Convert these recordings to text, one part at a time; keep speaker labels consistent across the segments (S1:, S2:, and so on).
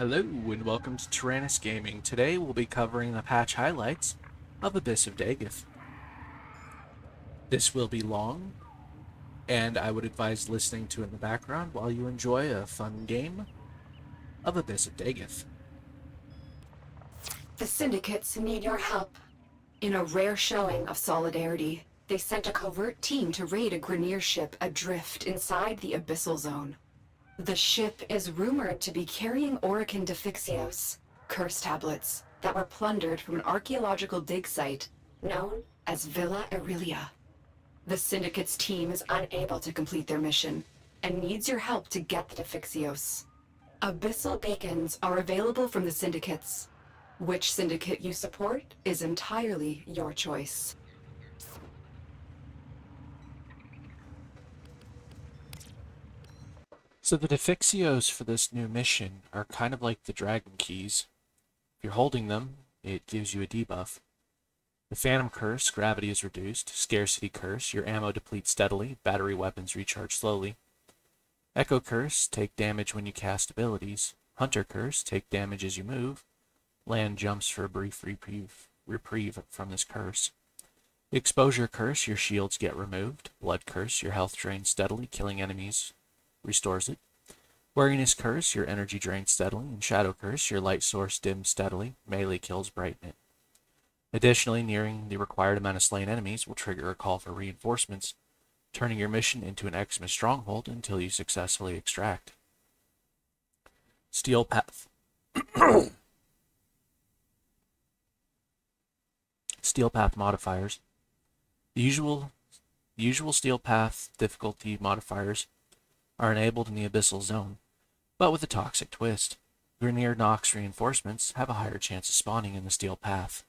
S1: Hello and welcome to Tyrannus Gaming. Today we'll be covering the patch highlights of Abyss of Dagath. This will be long, and I would advise listening to it in the background while you enjoy a fun game of Abyss of Dagath.
S2: The syndicates need your help. In a rare showing of solidarity, they sent a covert team to raid a Grineer ship adrift inside the Abyssal Zone. The ship is rumored to be carrying Orican Defixios, curse tablets, that were plundered from an archaeological dig site known as Villa Aurelia. The syndicate's team is unable to complete their mission and needs your help to get the Defixios. Abyssal beacons are available from the syndicates. Which syndicate you support is entirely your choice.
S1: So the Defixios for this new mission are kind of like the Dragon Keys. If you're holding them, it gives you a debuff. The Phantom Curse, gravity is reduced. Scarcity Curse, your ammo depletes steadily. Battery weapons recharge slowly. Echo Curse, take damage when you cast abilities. Hunter Curse, take damage as you move. Land jumps for a brief reprieve from this curse. Exposure Curse, your shields get removed. Blood Curse, your health drains steadily, killing enemies restores it. Wariness Curse, your energy drains steadily. And Shadow Curse, your light source dims steadily. Melee kills brighten it. Additionally, nearing the required amount of slain enemies will trigger a call for reinforcements, turning your mission into an Xmas stronghold until you successfully extract. Steel Path. Steel Path modifiers. The usual Steel Path difficulty modifiers are enabled in the Abyssal Zone, but with a toxic twist. Grineer Nox reinforcements have a higher chance of spawning in the Steel Path.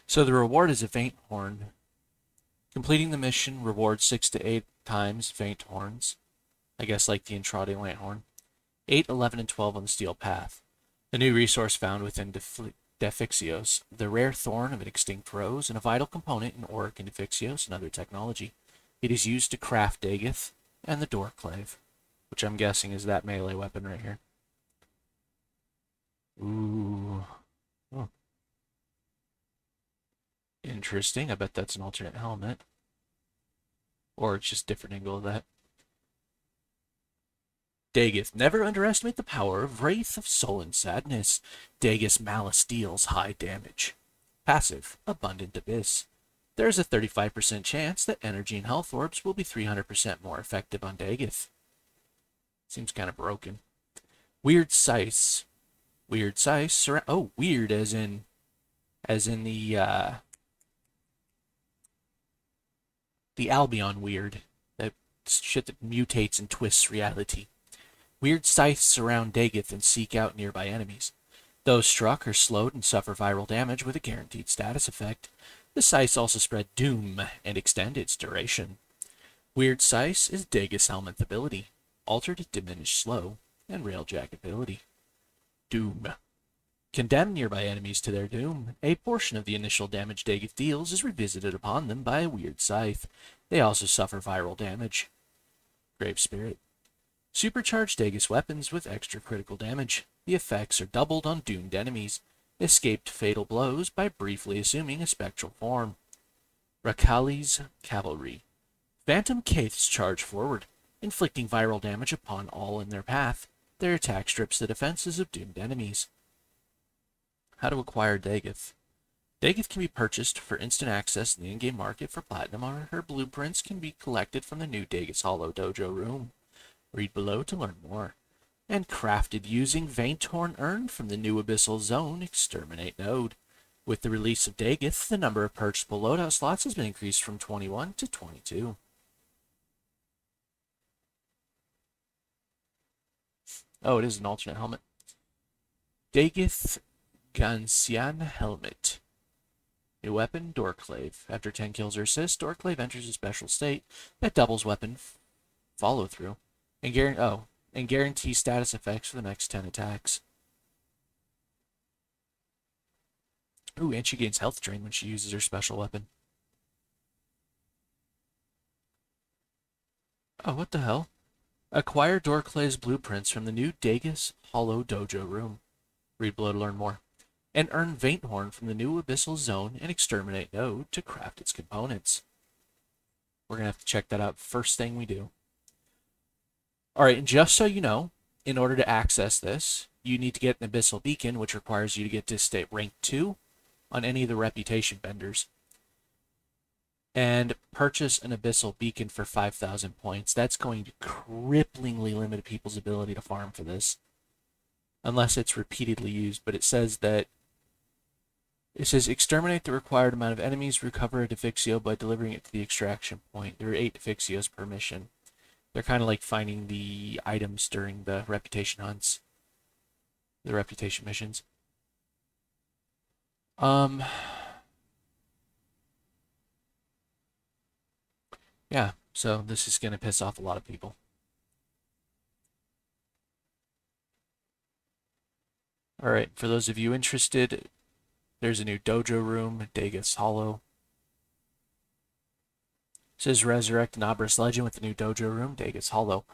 S1: So the reward is a Faint Horn. Completing the mission rewards 6 to 8 times Faint Horns. I guess like the Intrade Lanthorn. 8, 11, and 12 on the Steel Path. A new resource found within Defixios, the rare thorn of an extinct rose, and a vital component in Auric and Defixios and other technology. It is used to craft Dagath and the Doorclave, which I'm guessing is that melee weapon right here. Ooh. Oh. Interesting. I bet that's an alternate helmet. Or it's just a different angle of that. Dagath. Never underestimate the power of Wraith of Sullen Sadness. Dagath's Malice deals high damage. Passive. Abundant Abyss. There's a 35% chance that energy and health orbs will be 300% more effective on Dagath. Seems kind of broken. Weird Sice. Weird Sice. Oh, weird as in the Albion weird. That shit that mutates and twists reality. Weird scythes surround Dagath and seek out nearby enemies. Those struck are slowed and suffer viral damage with a guaranteed status effect. The scythes also spread doom and extend its duration. Weird Sice is Dagath's Helmet ability, altered diminished slow, and railjack ability. Doom. Condemn nearby enemies to their doom. A portion of the initial damage Dagath deals is revisited upon them by a weird scythe. They also suffer viral damage. Grave Spirit. Supercharged Dagath's weapons with extra critical damage. The effects are doubled on doomed enemies. Escaped fatal blows by briefly assuming a spectral form. Rakali's Cavalry. Phantom Kaiths charge forward, inflicting viral damage upon all in their path. Their attack strips the defenses of doomed enemies. How to acquire Dagath. Dagath can be purchased for instant access in the in-game market for platinum, or her blueprints can be collected from the new Dagath's Hollow Dojo room. Read below to learn more. And crafted using Vainthorn earned from the new Abyssal Zone Exterminate node. With the release of Dagath, the number of purchasable loadout slots has been increased from 21 to 22. Oh, it is an alternate helmet. Dagath Gansian Helmet. New weapon, Doorclave. After 10 kills or assists, Doorclave enters a special state that doubles weapon follow-through and guarantees status effects for the next 10 attacks. Ooh, and she gains health drain when she uses her special weapon. Oh, what the hell? Acquire Dorclay's blueprints from the new Dagath Hollow Dojo room. Read below to learn more. And earn Vainthorn from the new Abyssal Zone and Exterminate node to craft its components. We're going to have to check that out first thing we do. Alright, and just so you know, in order to access this, you need to get an Abyssal Beacon, which requires you to get to state rank 2 on any of the reputation vendors. And purchase an Abyssal Beacon for 5,000 points. That's going to cripplingly limit people's ability to farm for this. Unless it's repeatedly used, but it says exterminate the required amount of enemies, recover a Defixio by delivering it to the extraction point. There are 8 Defixios per mission. They're kind of like finding the items during the reputation hunts. The reputation missions. Yeah, so this is going to piss off a lot of people. Alright, for those of you interested, there's a new dojo room, Dagath's Hollow. It says resurrect an Abras legend with the new dojo room, Dagath's Hollow.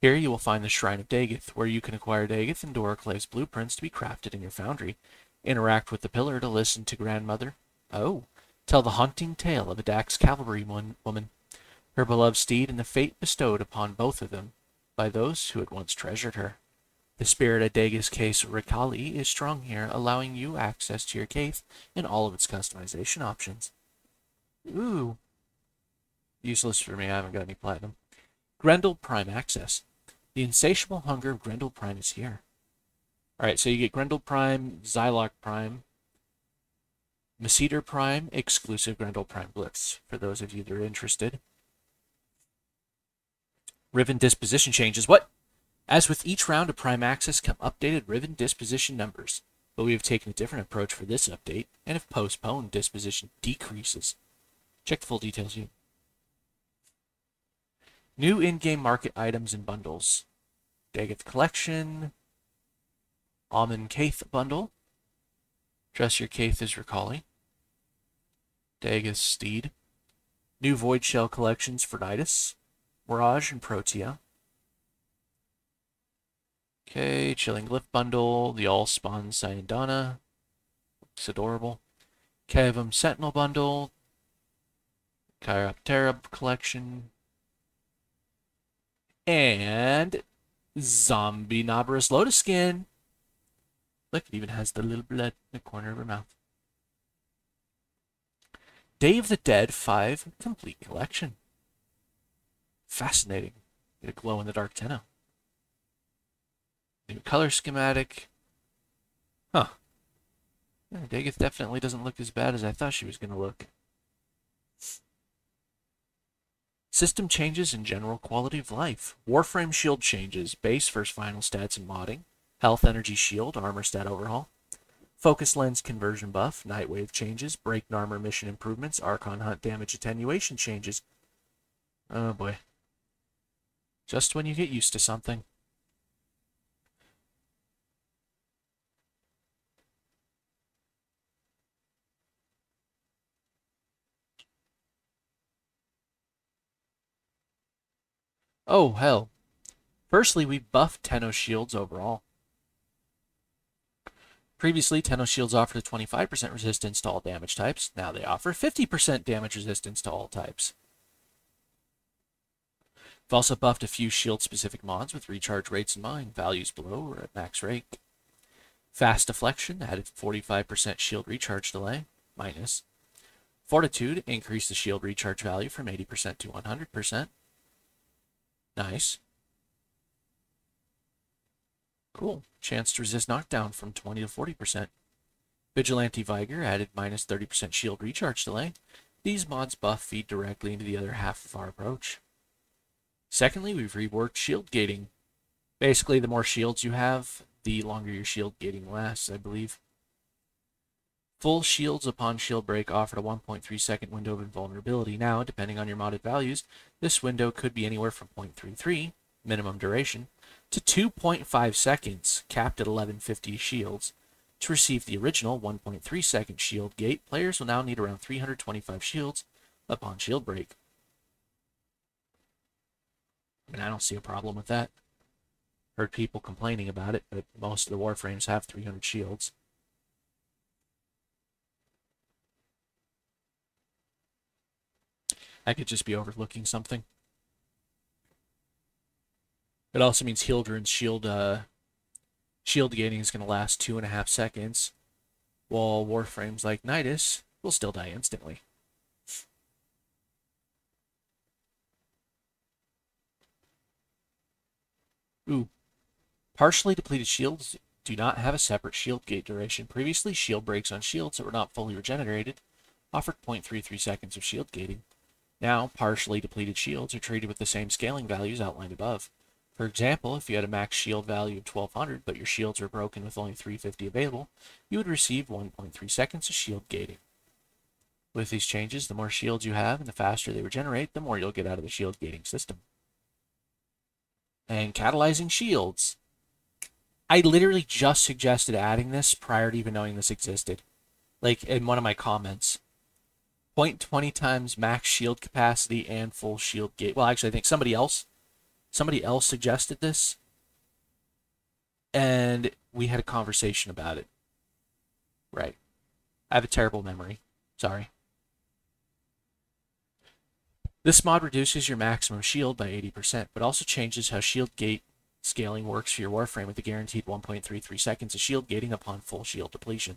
S1: Here you will find the Shrine of Dagath, where you can acquire Dagath and Dorclay's blueprints to be crafted in your foundry. Interact with the pillar to listen to grandmother. Oh, tell the haunting tale of a Dax cavalry woman, her beloved steed, and the fate bestowed upon both of them by those who had once treasured her. The spirit of Dagath's case Rikali is strong here, allowing you access to your cave and all of its customization options. Ooh. Useless for me, I haven't got any platinum. Grendel Prime access. The insatiable hunger of Grendel Prime is here. Alright, so you get Grendel Prime, Xylock Prime, Mesiter Prime, exclusive Grendel Prime glyphs, for those of you that are interested. Riven disposition changes. What? As with each round of Prime access come updated Riven disposition numbers, but we have taken a different approach for this update and have postponed disposition decreases. Check the full details here. New in-game market items and bundles. Dagath Collection. Almond Kaith bundle. Dress your Kaith as Rikali. Dagath Steed. New Void Shell collections for Nidus. Mirage and Protea. Okay, Chilling Glyph bundle. The All-Spawn Sayandana. Looks adorable. Kevum Sentinel bundle. Chiroptera collection. And Zombie Nabras Lotus skin. Look, it even has the little blood in the corner of her mouth. Day of the Dead 5 complete collection. Fascinating. Get a glow in the dark Tenno. New color schematic. Huh. Yeah, Dagath definitely doesn't look as bad as I thought she was going to look. System changes and general quality of life. Warframe shield changes. Base versus final stats and modding. Health energy shield. Armor stat overhaul. Focus lens conversion buff. Nightwave changes. Break armor mission improvements. Archon hunt damage attenuation changes. Oh boy. Just when you get used to something. Oh, hell. Firstly, we buffed Tenno shields overall. Previously, Tenno shields offered a 25% resistance to all damage types. Now they offer 50% damage resistance to all types. We've also buffed a few shield-specific mods with recharge rates in mind. Values below or at max rate. Fast Deflection added 45% shield recharge delay, minus. Fortitude increased the shield recharge value from 80% to 100%. Nice. Cool. Chance to resist knockdown from 20 to 40%. Vigilante Vigor added minus 30% shield recharge delay. These mods buff feed directly into the other half of our approach. Secondly, we've reworked shield gating. Basically, the more shields you have, the longer your shield gating lasts, I believe. Full shields upon shield break offered a 1.3 second window of invulnerability. Now, depending on your modded values, this window could be anywhere from 0.33, minimum duration, to 2.5 seconds, capped at 1150 shields. To receive the original 1.3 second shield gate, players will now need around 325 shields upon shield break. I mean, I don't see a problem with that. Heard people complaining about it, but most of the Warframes have 300 shields. I could just be overlooking something. It also means Hildren's shield gating is going to last 2.5 seconds, while Warframes like Nidus will still die instantly. Ooh. Partially depleted shields do not have a separate shield gate duration. Previously, shield breaks on shields that were not fully regenerated offered 0.33 seconds of shield gating. Now, partially depleted shields are treated with the same scaling values outlined above. For example, if you had a max shield value of 1200 but your shields are broken with only 350 available, you would receive 1.3 seconds of shield gating. With these changes, the more shields you have and the faster they regenerate, the more you'll get out of the shield gating system. And catalyzing shields. I literally just suggested adding this prior to even knowing this existed. Like in one of my comments. 0.20 times max shield capacity and full shield gate. Well, actually, I think somebody else suggested this. And we had a conversation about it. Right. I have a terrible memory. Sorry. This mod reduces your maximum shield by 80%, but also changes how shield gate scaling works for your Warframe with a guaranteed 1.33 seconds of shield gating upon full shield depletion.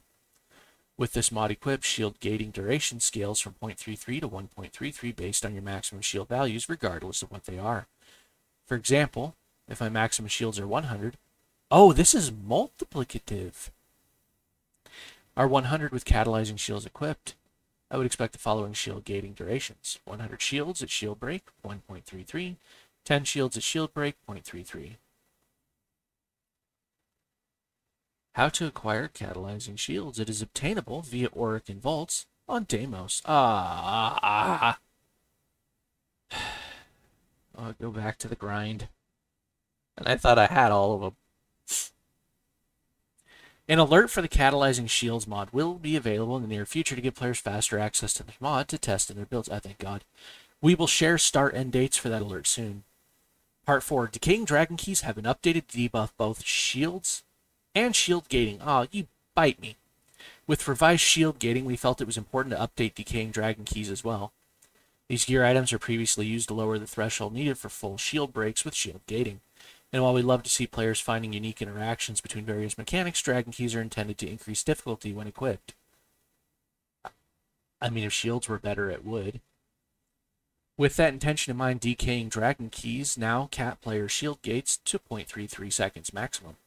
S1: With this mod equipped, shield gating duration scales from 0.33 to 1.33 based on your maximum shield values, regardless of what they are. For example, if my maximum shields are 100, oh, this is multiplicative. Are 100 with catalyzing shields equipped, I would expect the following shield gating durations. 100 shields at shield break, 1.33. 10 shields at shield break, 0.33. How to acquire catalyzing shields. It is obtainable via Auric and Vaults on Deimos. I'll go back to the grind. And I thought I had all of them. An alert for the catalyzing shields mod will be available in the near future to give players faster access to the mod to test in their builds. I thank God. We will share start and dates for that alert soon. Part 4. Decaying Dragon Keys have been updated to debuff both shields and shield gating. Aw, you bite me. With revised shield gating, we felt it was important to update Decaying Dragon Keys as well. These gear items are previously used to lower the threshold needed for full shield breaks with shield gating. And while we love to see players finding unique interactions between various mechanics, Dragon Keys are intended to increase difficulty when equipped. I mean, if shields were better, it would. With that intention in mind, Decaying Dragon Keys now cap player shield gates to 0.33 seconds maximum.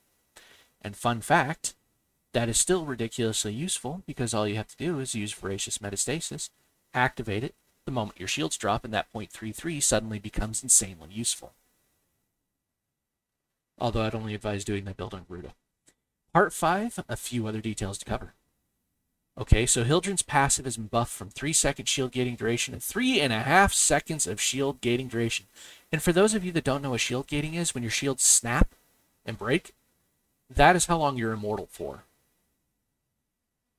S1: And fun fact, that is still ridiculously useful because all you have to do is use Voracious Metastasis, activate it the moment your shields drop, and that 0.33 suddenly becomes insanely useful. Although I'd only advise doing that build on Gruta. Part 5, a few other details to cover. Okay, so Hildren's passive is buffed from 3-second shield gating duration to 3.5 seconds of shield gating duration. And for those of you that don't know what shield gating is, when your shields snap and break, that is how long you're immortal for.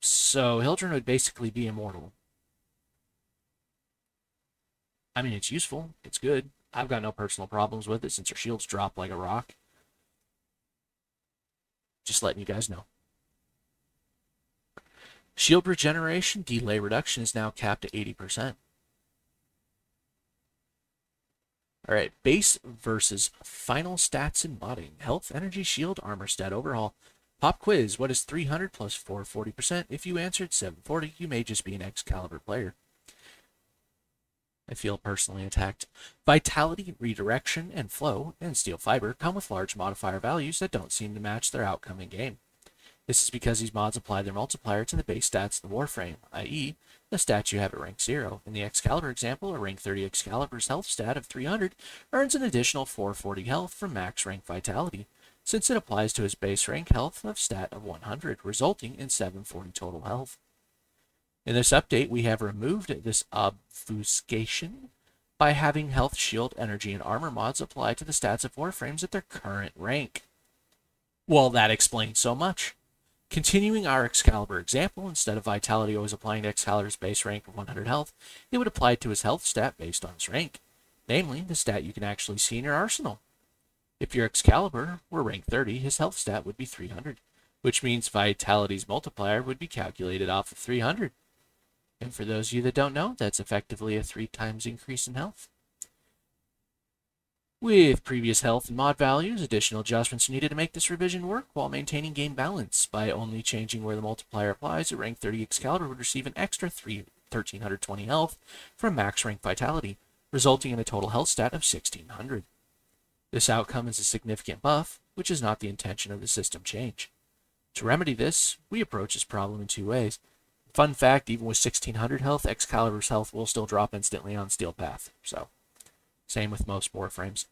S1: So Hildren would basically be immortal. I mean, it's useful. It's good. I've got no personal problems with it since her shields drop like a rock. Just letting you guys know. Shield regeneration delay reduction is now capped at 80%. Alright, base versus final stats and modding. Health, energy, shield, armor stat overhaul. Pop quiz, what is 300 plus 440%? If you answered 740, you may just be an Excalibur player. I feel personally attacked. Vitality, redirection, and flow, and steel fiber come with large modifier values that don't seem to match their outcome in game. This is because these mods apply their multiplier to the base stats of the Warframe, i.e., the stats you have at rank 0. In the Excalibur example, a rank 30 Excalibur's health stat of 300 earns an additional 440 health from max rank Vitality, since it applies to his base rank health of stat of 100, resulting in 740 total health. In this update, we have removed this obfuscation by having health, shield, energy, and armor mods apply to the stats of Warframes at their current rank. Well, that explains so much. Continuing our Excalibur example, instead of Vitality always applying to Excalibur's base rank of 100 health, it would apply to his health stat based on his rank. namely the stat you can actually see in your arsenal. If your Excalibur were rank 30, his health stat would be 300, which means Vitality's multiplier would be calculated off of 300. And for those of you that don't know, that's effectively a 3 times increase in health. With previous health and mod values, additional adjustments are needed to make this revision work while maintaining game balance. By only changing where the multiplier applies, a rank 30 Excalibur would receive an extra 1320 health from max rank Vitality, resulting in a total health stat of 1600. This outcome is a significant buff, which is not the intention of the system change. To remedy this, we approach this problem in 2 ways. Fun fact, even with 1600 health, Excalibur's health will still drop instantly on Steel Path. So, same with most Warframes.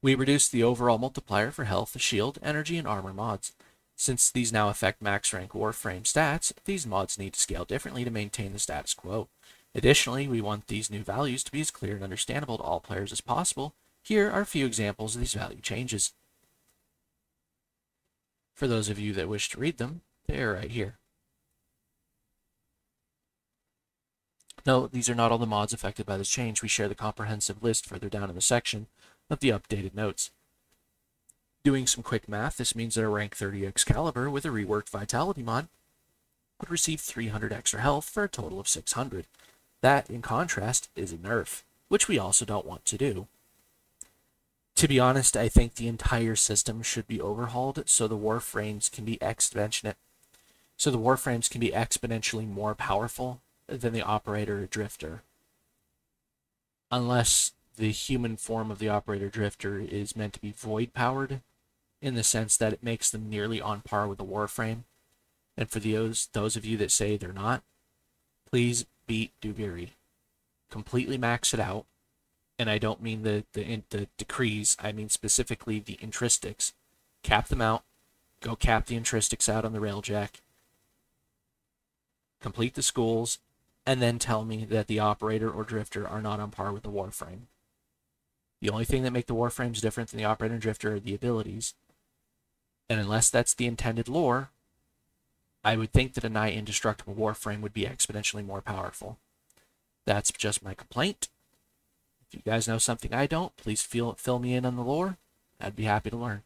S1: We reduce the overall multiplier for health, shield, energy, and armor mods. Since these now affect max rank Warframe stats, these mods need to scale differently to maintain the status quo. Additionally, we want these new values to be as clear and understandable to all players as possible. Here are a few examples of these value changes. For those of you that wish to read them, they are right here. Note, these are not all the mods affected by this change. We share the comprehensive list further down in the section of the updated notes. Doing some quick math, this means that a rank 30 Excalibur with a reworked Vitality mod would receive 300 extra health for a total of 600. That, in contrast, is a nerf, which we also don't want to do. To be honest, I think the entire system should be overhauled so the Warframes can be exponentially more powerful than the Operator Drifter. Unless the human form of the Operator Drifter is meant to be void powered, in the sense that it makes them nearly on par with the Warframe. And for those of you that say they're not, please beat Duviri. Completely max it out. And I don't mean the decrees, I mean specifically the intristics. Cap them out. Go cap the intristics out on the railjack. Complete the schools, and then tell me that the Operator or Drifter are not on par with the Warframe. The only thing that make the Warframes different than the Operator and Drifter are the abilities. And unless that's the intended lore, I would think that a Nigh Indestructible Warframe would be exponentially more powerful. That's just my complaint. If you guys know something I don't, please fill me in on the lore. I'd be happy to learn.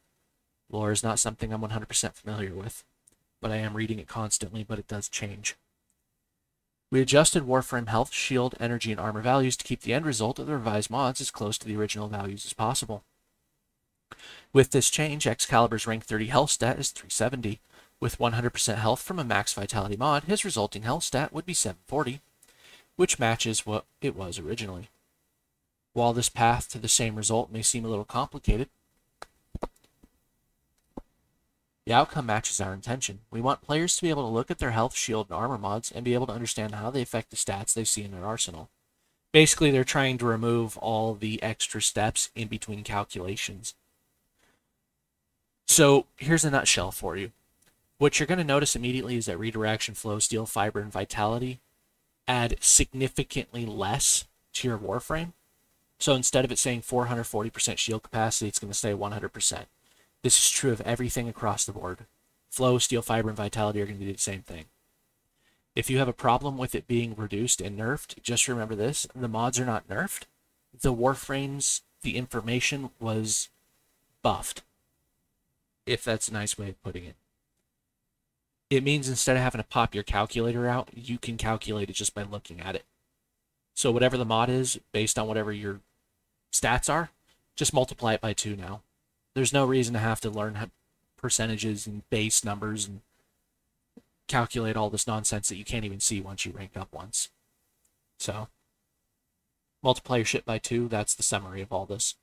S1: Lore is not something I'm 100% familiar with, but I am reading it constantly, but it does change. We adjusted Warframe health, shield, energy, and armor values to keep the end result of the revised mods as close to the original values as possible. With this change, Excalibur's rank 30 health stat is 370. With 100% health from a max Vitality mod, his resulting health stat would be 740, which matches what it was originally. While this path to the same result may seem a little complicated, the outcome matches our intention. We want players to be able to look at their health, shield, and armor mods and be able to understand how they affect the stats they see in their arsenal. Basically, they're trying to remove all the extra steps in between calculations. So, here's a nutshell for you. What you're going to notice immediately is that redirection, flow, steel, fiber, and vitality add significantly less to your Warframe. So instead of it saying 440% shield capacity, it's going to say 100%. This is true of everything across the board. Flow, steel, fiber, and vitality are going to do the same thing. If you have a problem with it being reduced and nerfed, just remember this. The mods are not nerfed. The Warframes, the information was buffed. If that's a nice way of putting it. It means instead of having to pop your calculator out, you can calculate it just by looking at it. So whatever the mod is, based on whatever your stats are, just multiply it by 2 now. There's no reason to have to learn percentages and base numbers and calculate all this nonsense that you can't even see once you rank up once. So, multiply your shit by 2, that's the summary of all this.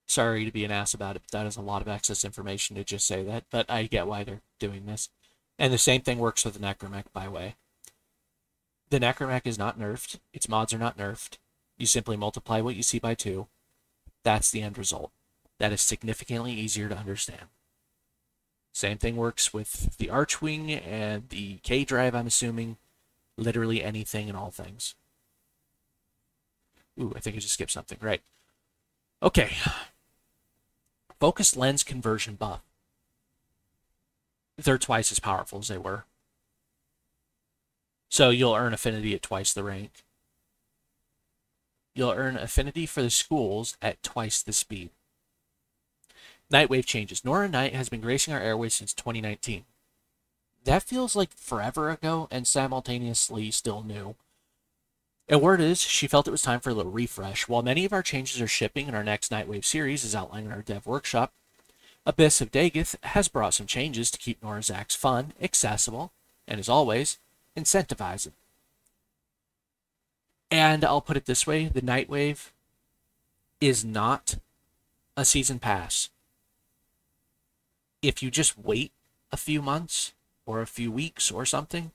S1: Sorry to be an ass about it, but that is a lot of excess information to just say that, but I get why they're doing this. And the same thing works with the Necromech, by the way. The Necromech is not nerfed. Its mods are not nerfed. You simply multiply what you see by 2. That's the end result. That is significantly easier to understand. Same thing works with the Archwing and the K-Drive, I'm assuming. Literally anything and all things. Ooh, I think I just skipped something. Right. Okay. Focused lens conversion buff. They're twice as powerful as they were. So you'll earn affinity at twice the rank. You'll earn affinity for the schools at twice the speed. Nightwave changes. Nora Knight has been gracing our airways since 2019. That feels like forever ago and simultaneously still new. And word is, she felt it was time for a little refresh. While many of our changes are shipping in our next Nightwave series, as outlined in our dev workshop, Abyss of Dagath has brought some changes to keep Nora's acts fun, accessible, and as always, incentivizing. And I'll put it this way, the Nightwave is not a season pass. If you just wait a few months or a few weeks or something,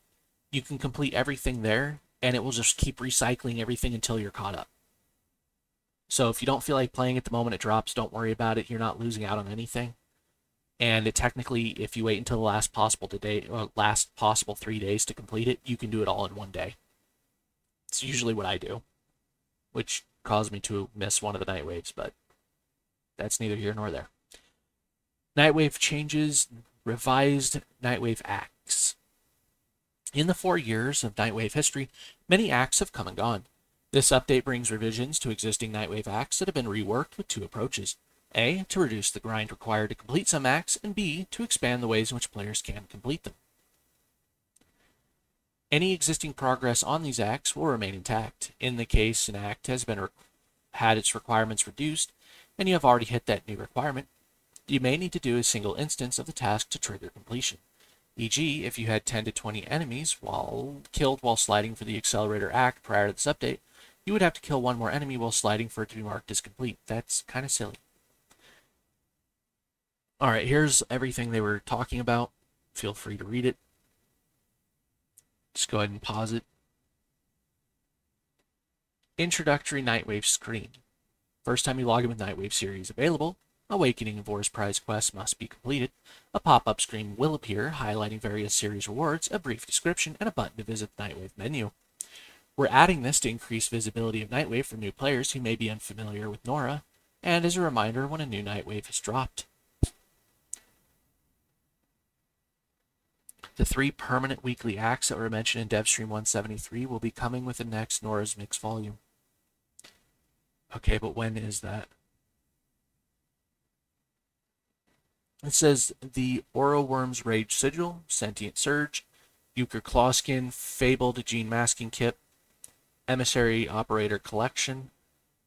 S1: you can complete everything there and it will just keep recycling everything until you're caught up. So if you don't feel like playing at the moment it drops, don't worry about it. You're not losing out on anything. And it technically, if you wait until the last possible 3 days to complete it, you can do it all in one day. It's usually what I do, which caused me to miss one of the night waves, but that's neither here nor there. Nightwave changes, revised Nightwave acts. In the 4 years of Nightwave history, many acts have come and gone. This update brings revisions to existing Nightwave acts that have been reworked with 2 approaches. A, to reduce the grind required to complete some acts, and B, to expand the ways in which players can complete them. Any existing progress on these acts will remain intact. In the case an act has had its requirements reduced, and you have already hit that new requirement, you may need to do a single instance of the task to trigger completion. E.g., if you had 10 to 20 enemies killed while sliding for the accelerator act prior to this update, you would have to kill one more enemy while sliding for it to be marked as complete. That's kind of silly. Alright, here's everything they were talking about. Feel free to read it. Just go ahead and pause it. Introductory Nightwave screen. First time you log in with Nightwave series available, Awakening of Vor's prize quest must be completed. A pop-up screen will appear highlighting various series rewards, a brief description, and a button to visit the Nightwave menu. We're adding this to increase visibility of Nightwave for new players who may be unfamiliar with Nora, and as a reminder when a new Nightwave has dropped. The 3 permanent weekly acts that were mentioned in DevStream 173 will be coming with the next Nora's Mix volume. Okay, but when is that? It says the Oroworm's Rage Sigil, Sentient Surge, Euchre Clawskin, Fabled Gene Masking Kit, Emissary Operator Collection,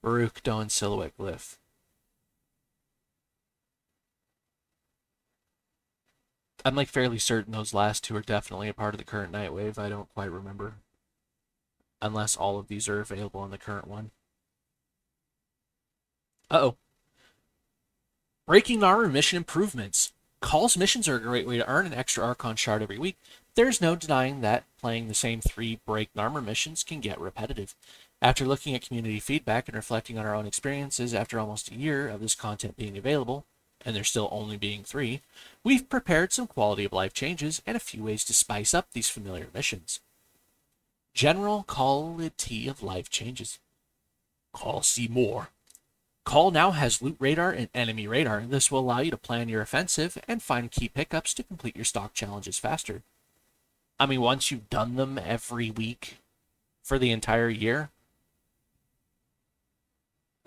S1: Baruch Doan Silhouette Glyph. I'm like fairly certain those last 2 are definitely a part of the current Nightwave. I don't quite remember. Unless all of these are available on the current one. Uh-oh. Breaking Armor mission improvements. Call's missions are a great way to earn an extra Archon shard every week. There's no denying that playing the same 3 Break Armor missions can get repetitive. After looking at community feedback and reflecting on our own experiences after almost a year of this content being available, and there still only being 3, we've prepared some quality of life changes and a few ways to spice up these familiar missions. General quality of life changes. Call see more. Call now has loot radar and enemy radar. This will allow you to plan your offensive and find key pickups to complete your stock challenges faster. I mean, once you've done them every week for the entire year.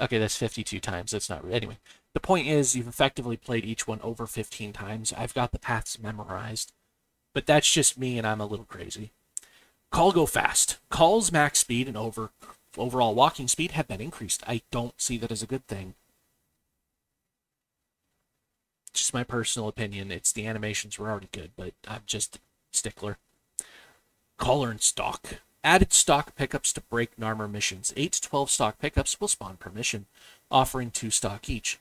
S1: Okay, that's 52 times. That's not... Anyway, the point is you've effectively played each one over 15 times. I've got the paths memorized. But that's just me and I'm a little crazy. Call go fast. Call's max speed and overall walking speed have been increased. I don't see that as a good thing. Just my personal opinion. It's the animations were already good, but I'm just a stickler. Caller and stock. Added stock pickups to break Narmer missions. 8 to 12 stock pickups will spawn per mission, offering 2 stock each.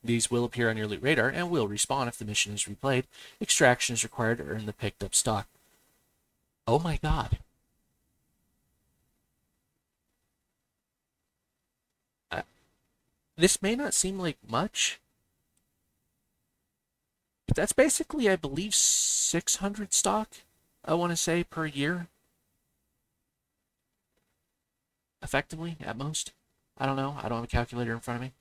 S1: These will appear on your loot radar and will respawn if the mission is replayed. Extraction is required to earn the picked up stock. Oh my god. This may not seem like much, but that's basically, I believe, 600 stock, I want to say, per year. Effectively, at most. I don't know. I don't have a calculator in front of me.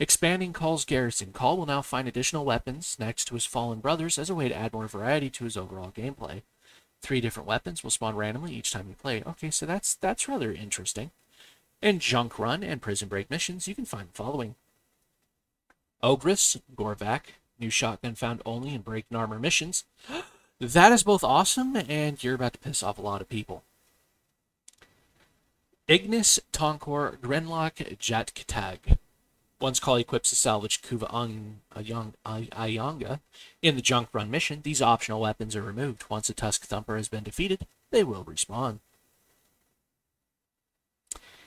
S1: Expanding Call's garrison. Call will now find additional weapons next to his fallen brothers as a way to add more variety to his overall gameplay. 3 different weapons will spawn randomly each time you play. Okay, so that's rather interesting. In Junk Run and Prison Break missions, you can find the following. Ogress, Gorvac, new shotgun found only in Break and Armor missions. That is both awesome, and you're about to piss off a lot of people. Ignis, Tonkor, Grenlock, Jatkatag. Once Call equips a salvaged Kuva Ayanga in the Junk Run mission, these optional weapons are removed. Once a Tusk Thumper has been defeated, they will respawn.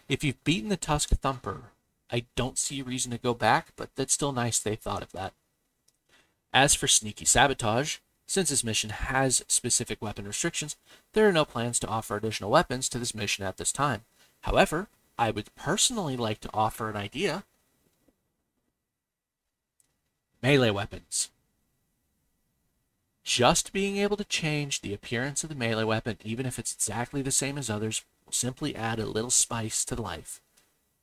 S1: If you've beaten the Tusk Thumper, I don't see a reason to go back, but that's still nice they thought of that. As for Sneaky Sabotage, since this mission has specific weapon restrictions, there are no plans to offer additional weapons to this mission at this time. However, I would personally like to offer an idea. Melee weapons. Just being able to change the appearance of the melee weapon, even if it's exactly the same as others, will simply add a little spice to life.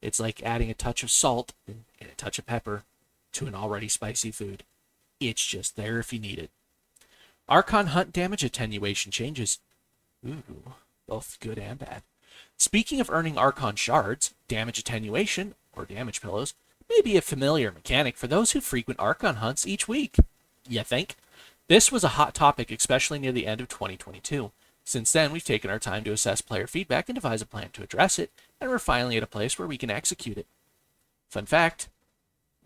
S1: It's like adding a touch of salt and a touch of pepper to an already spicy food. It's just there if you need it. Archon Hunt damage attenuation changes. Ooh, both good and bad. Speaking of earning Archon shards, damage attenuation, or damage pillows, may be a familiar mechanic for those who frequent Archon hunts each week. You think? This was a hot topic, especially near the end of 2022. Since then, we've taken our time to assess player feedback and devise a plan to address it, and we're finally at a place where we can execute it. Fun fact.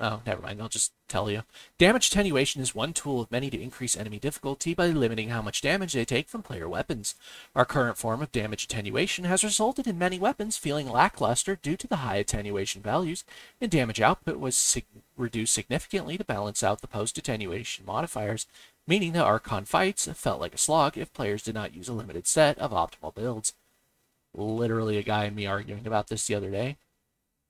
S1: Oh, never mind, I'll just tell you. Damage attenuation is one tool of many to increase enemy difficulty by limiting how much damage they take from player weapons. Our current form of damage attenuation has resulted in many weapons feeling lackluster due to the high attenuation values, and damage output was reduced significantly to balance out the post-attenuation modifiers, meaning that Archon fights felt like a slog if players did not use a limited set of optimal builds. Literally a guy and me arguing about this the other day.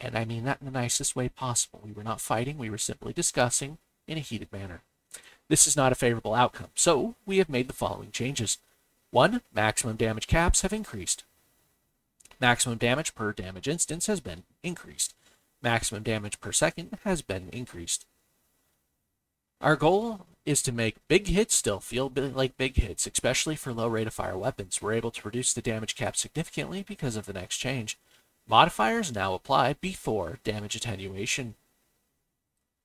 S1: And I mean that in the nicest way possible. We were not fighting, we were simply discussing in a heated manner. This is not a favorable outcome, so we have made the following changes. 1. Maximum damage caps have increased. Maximum damage per damage instance has been increased. Maximum damage per second has been increased. Our goal is to make big hits still feel like big hits, especially for low rate of fire weapons. We're able to reduce the damage cap significantly because of the next change. Modifiers now apply before damage attenuation.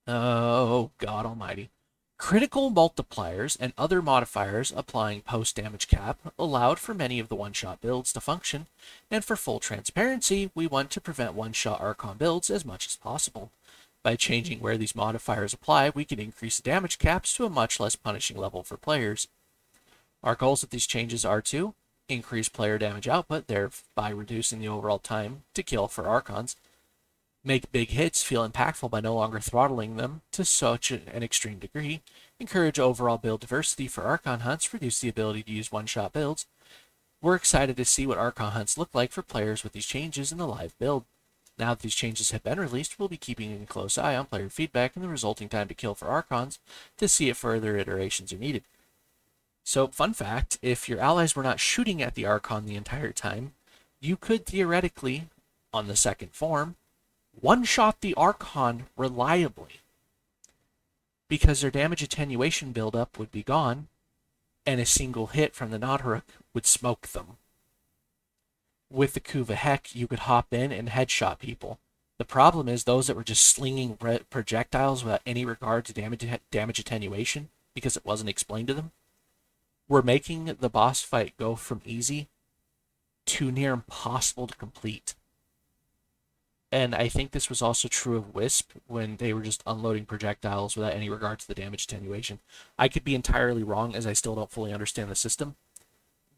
S1: Oh, God almighty. Critical multipliers and other modifiers applying post-damage cap allowed for many of the one-shot builds to function, and for full transparency, we want to prevent one-shot Archon builds as much as possible. By changing where these modifiers apply, we can increase the damage caps to a much less punishing level for players. Our goals with these changes are to increase player damage output, thereby reducing the overall time to kill for Archons, make big hits feel impactful by no longer throttling them to such an extreme degree, encourage overall build diversity for Archon hunts, reduce the ability to use one-shot builds. We're excited to see what Archon hunts look like for players with these changes in the live build. Now that these changes have been released, we'll be keeping a close eye on player feedback and the resulting time to kill for Archons to see if further iterations are needed. So, fun fact, if your allies were not shooting at the Archon the entire time, you could theoretically, on the second form, one-shot the Archon reliably, because their damage attenuation buildup would be gone, and a single hit from the Nodoruk would smoke them. With the Kuva Heck, you could hop in and headshot people. The problem is those that were just slinging projectiles without any regard to damage attenuation, because it wasn't explained to them, were making the boss fight go from easy to near impossible to complete. And I think this was also true of Wisp when they were just unloading projectiles without any regard to the damage attenuation. I could be entirely wrong, as I still don't fully understand the system,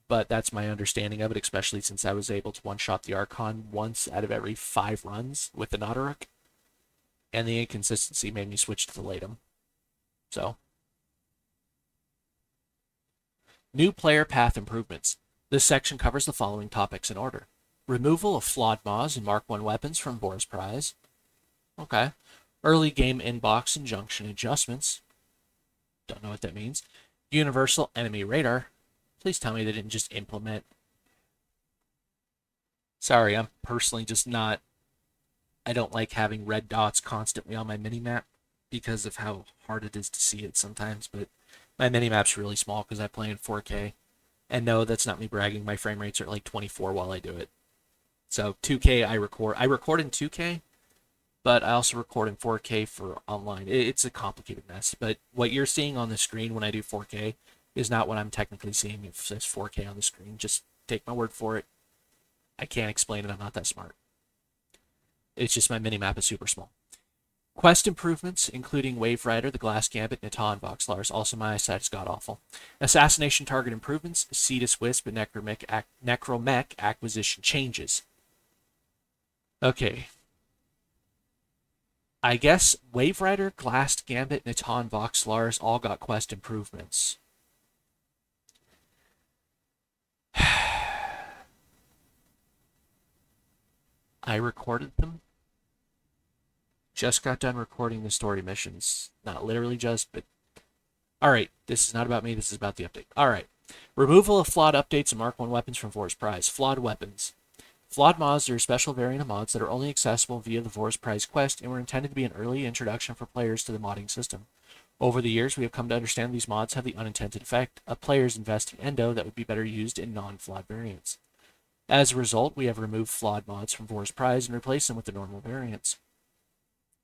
S1: but that's my understanding of it, especially since I was able to one-shot the Archon once out of every 5 runs with the Nodoruk, and the inconsistency made me switch to the Latum. So, new player path improvements. This section covers the following topics in order. Removal of flawed mods and Mark I weapons from Boar's Prize. Okay. Early game inbox and junction adjustments. Don't know what that means. Universal enemy radar. Please tell me they didn't just implement. Sorry, I'm personally just not. I don't like having red dots constantly on my minimap because of how hard it is to see it sometimes, but my minimap's really small because I play in 4K. And no, that's not me bragging. My frame rates are like 24 while I do it. So 2K, I record. I record in 2K, but I also record in 4K for online. It's a complicated mess. But what you're seeing on the screen when I do 4K is not what I'm technically seeing if it says 4K on the screen. Just take my word for it. I can't explain it. I'm not that smart. It's just my minimap is super small. Quest improvements, including Wave Rider, the Glass Gambit, Nata, and Voxlars. Also, my eyesight is god awful. Assassination target improvements, Cetus Wisp, and Necromech acquisition changes. Okay. I guess Wave Rider, Glass Gambit, Nata, and Voxlars all got quest improvements. I recorded them. Just got done recording the story missions. Not literally just, but... Alright, this is not about me, this is about the update. Alright. Removal of flawed updates and Mark 1 weapons from Vor's Prize. Flawed weapons. Flawed mods are a special variant of mods that are only accessible via the Vor's Prize quest and were intended to be an early introduction for players to the modding system. Over the years, we have come to understand these mods have the unintended effect of players investing endo that would be better used in non-flawed variants. As a result, we have removed flawed mods from Vor's Prize and replaced them with the normal variants.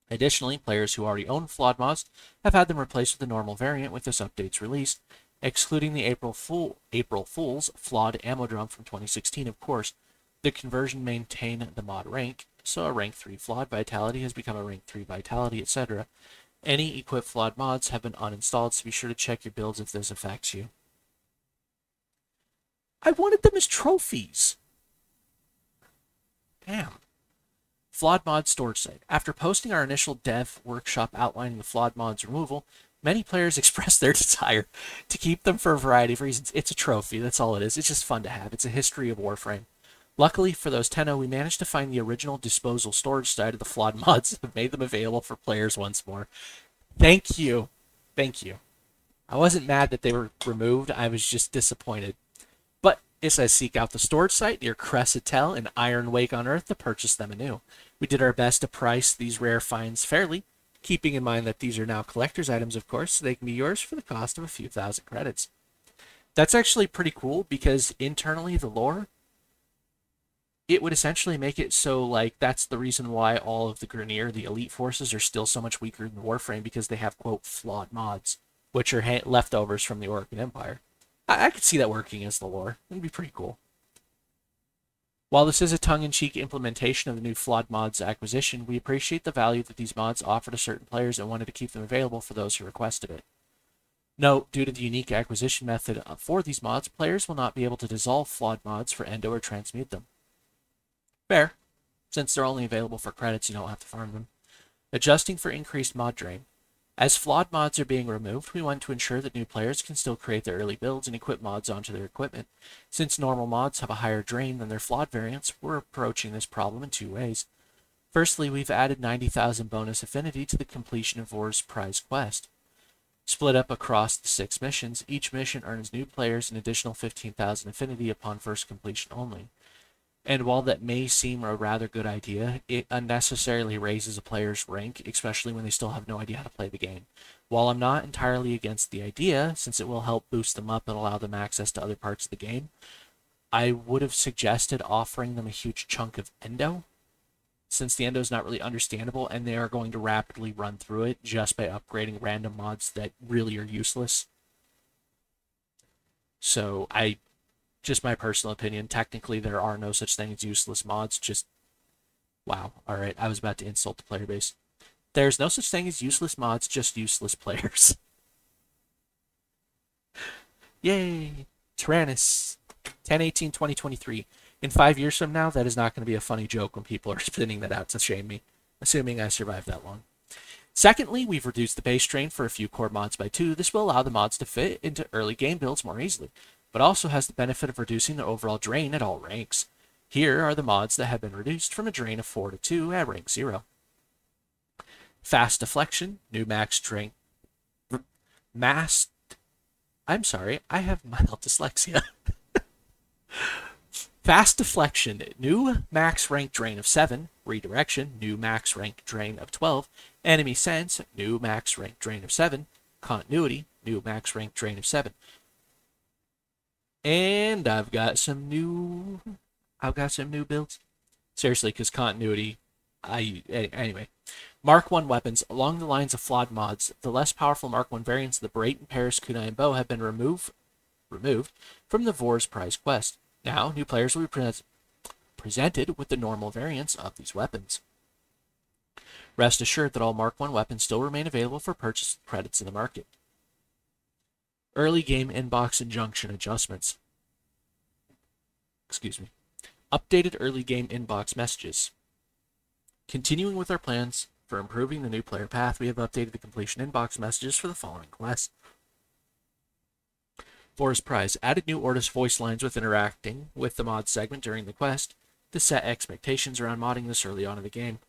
S1: Additionally, players who already own flawed mods have had them replaced with the normal variant with this update's release, excluding the April Fool's flawed ammo drum from 2016, of course. The conversion maintained the mod rank, so a rank 3 flawed vitality has become a rank 3 vitality, etc. Any equipped flawed mods have been uninstalled, so be sure to check your builds if this affects you. I wanted them as trophies! Damn. Flawed mod storage site. After posting our initial dev workshop outlining the flawed mod's removal, many players expressed their desire to keep them for a variety of reasons. It's a trophy, that's all it is. It's just fun to have. It's a history of Warframe. Luckily for those Tenno, we managed to find the original disposal storage site of the flawed mods and made them available for players once more. Thank you. Thank you. I wasn't mad that they were removed, I was just disappointed. But it says seek out the storage site near Cressatel and Iron Wake on Earth to purchase them anew. We did our best to price these rare finds fairly, keeping in mind that these are now collector's items, of course, so they can be yours for the cost of a few thousand credits. That's actually pretty cool because internally the lore, it would essentially make it so, like, that's the reason why all of the Grineer, the elite forces, are still so much weaker than Warframe because they have, quote, flawed mods, which are leftovers from the Orcan Empire. I could see that working as the lore. It'd be pretty cool. While this is a tongue-in-cheek implementation of the new flawed mods acquisition, we appreciate the value that these mods offer to certain players and wanted to keep them available for those who requested it. Note, due to the unique acquisition method for these mods, players will not be able to dissolve flawed mods for endo or transmute them. Fair. Since they're only available for credits, you don't have to farm them. Adjusting for increased mod drain. As flawed mods are being removed, we want to ensure that new players can still create their early builds and equip mods onto their equipment. Since normal mods have a higher drain than their flawed variants, we're approaching this problem in two ways. Firstly, we've added 90,000 bonus affinity to the completion of Vor's Prize quest. Split up across the 6 missions, each mission earns new players an additional 15,000 affinity upon first completion only. And while that may seem a rather good idea, it unnecessarily raises a player's rank, especially when they still have no idea how to play the game. While I'm not entirely against the idea, since it will help boost them up and allow them access to other parts of the game, I would have suggested offering them a huge chunk of endo, since the endo is not really understandable and they are going to rapidly run through it just by upgrading random mods that really are useless. So just my personal opinion, technically there are no such thing as useless mods, just... Wow, alright, I was about to insult the player base. There's no such thing as useless mods, just useless players. Yay! Tyrannus, 10/18/2023. In 5 years from now, that is not going to be a funny joke when people are spinning that out to shame me, assuming I survived that long. Secondly, we've reduced the base drain for a few core mods by 2. This will allow the mods to fit into early game builds more easily, but also has the benefit of reducing the overall drain at all ranks. Here are the mods that have been reduced from a drain of 4 to 2 at rank 0. Fast Deflection, new max drain... I'm sorry, I have mild dyslexia. Fast Deflection, new max rank drain of 7. Redirection, new max rank drain of 12. Enemy Sense, new max rank drain of 7. Continuity, new max rank drain of 7. And I've got some new builds. Seriously, because continuity. Anyway. Mark 1 weapons. Along the lines of flawed mods, the less powerful Mark 1 variants of the Brayton, Paris, Kunai, and Bow have been removed from the Vor's prize quest. Now, new players will be presented with the normal variants of these weapons. Rest assured that all Mark 1 weapons still remain available for purchase with credits in the market. Early game inbox injunction adjustments. Excuse me. Updated early game inbox messages. Continuing with our plans for improving the new player path, we have updated the completion inbox messages for the following quests. Forest Prize added new Ortis voice lines with interacting with the mod segment during the quest to set expectations around modding this early on in the game.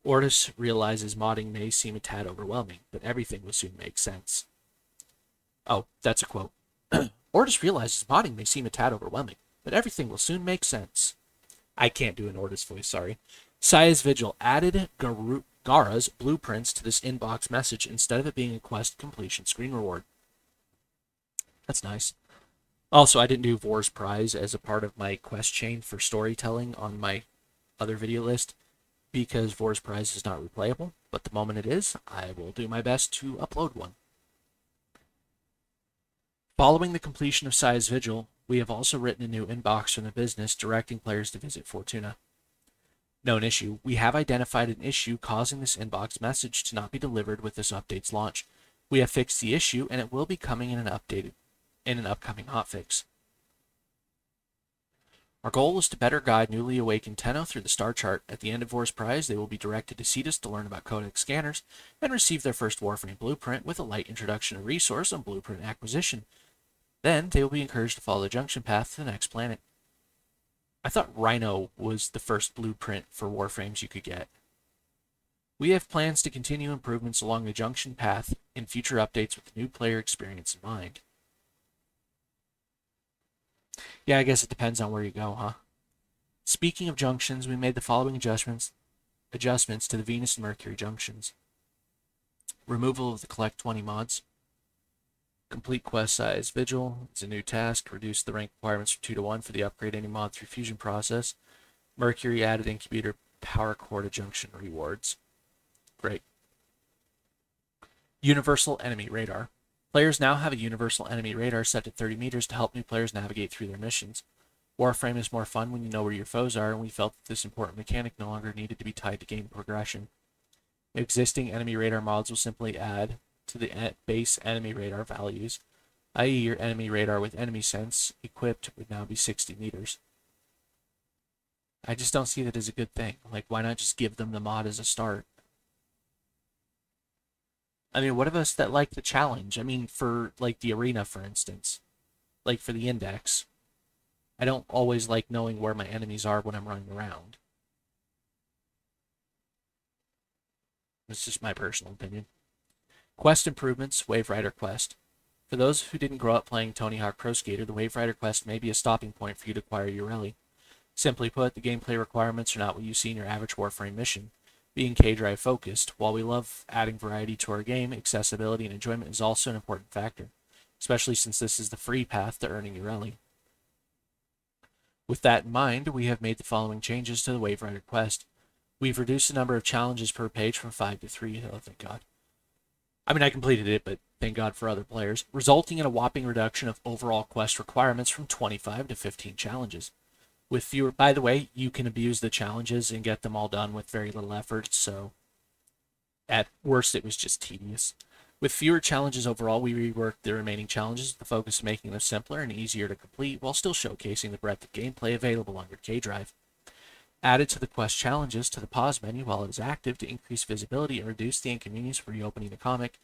S1: Ortis realizes modding may seem a tad overwhelming, but everything will soon make sense. Oh, that's a quote. Ortis realizes modding may seem a tad overwhelming, but everything will soon make sense. I can't do an Ortis voice, sorry. Saya's Vigil added Gara's blueprints to this inbox message instead of it being a quest completion screen reward. That's nice. Also, I didn't do Vor's Prize as a part of my quest chain for storytelling on my other video list because Vor's Prize is not replayable, but the moment it is, I will do my best to upload one. Following the completion of Saya's Vigil, we have also written a new inbox from the business directing players to visit Fortuna. Known issue. We have identified an issue causing this inbox message to not be delivered with this update's launch. We have fixed the issue and it will be coming in an upcoming hotfix. Our goal is to better guide newly awakened Tenno through the star chart. At the end of Vor's Prize, they will be directed to Cetus to learn about codex scanners and receive their first Warframe blueprint with a light introduction to resource and blueprint acquisition. Then they will be encouraged to follow the junction path to the next planet. I thought Rhino was the first blueprint for Warframes you could get. We have plans to continue improvements along the junction path in future updates with the new player experience in mind. Yeah, I guess it depends on where you go, huh? Speaking of junctions, we made the following adjustments to the Venus and Mercury junctions. Removal of the Collect 20 mods. Complete quest size Vigil is a new task. Reduce the rank requirements from 2 to 1 for the upgrade any mod through fusion process. Mercury added incubator power core to junction rewards. Great. Universal enemy radar. Players now have a universal enemy radar set to 30 meters to help new players navigate through their missions. Warframe is more fun when you know where your foes are, and we felt that this important mechanic no longer needed to be tied to game progression. Existing enemy radar mods will simply add to the base enemy radar values, i.e. your enemy radar with enemy sense equipped would now be 60 meters. I just don't see that as a good thing. Like, why not just give them the mod as a start? I mean, what of us that like the challenge? I mean, for, like, the arena, for instance. Like, for the index. I don't always like knowing where my enemies are when I'm running around. It's just my personal opinion. Quest improvements, Wave Rider Quest. For those who didn't grow up playing Tony Hawk Pro Skater, the Wave Rider Quest may be a stopping point for you to acquire Ureli. Simply put, the gameplay requirements are not what you see in your average Warframe mission. Being K-Drive focused, while we love adding variety to our game, accessibility and enjoyment is also an important factor, especially since this is the free path to earning Ureli. With that in mind, we have made the following changes to the Wave Rider Quest. We've reduced the number of challenges per page from 5 to 3. Oh, thank God. I mean, I completed it, but thank God for other players, resulting in a whopping reduction of overall quest requirements from 25 to 15 challenges. With fewer, by the way, you can abuse the challenges and get them all done with very little effort, so at worst it was just tedious. With fewer challenges overall, we reworked the remaining challenges with the focus of making them simpler and easier to complete while still showcasing the breadth of gameplay available on your K-Drive. Added to the quest challenges to the pause menu while it is active to increase visibility and reduce the inconvenience of reopening the comic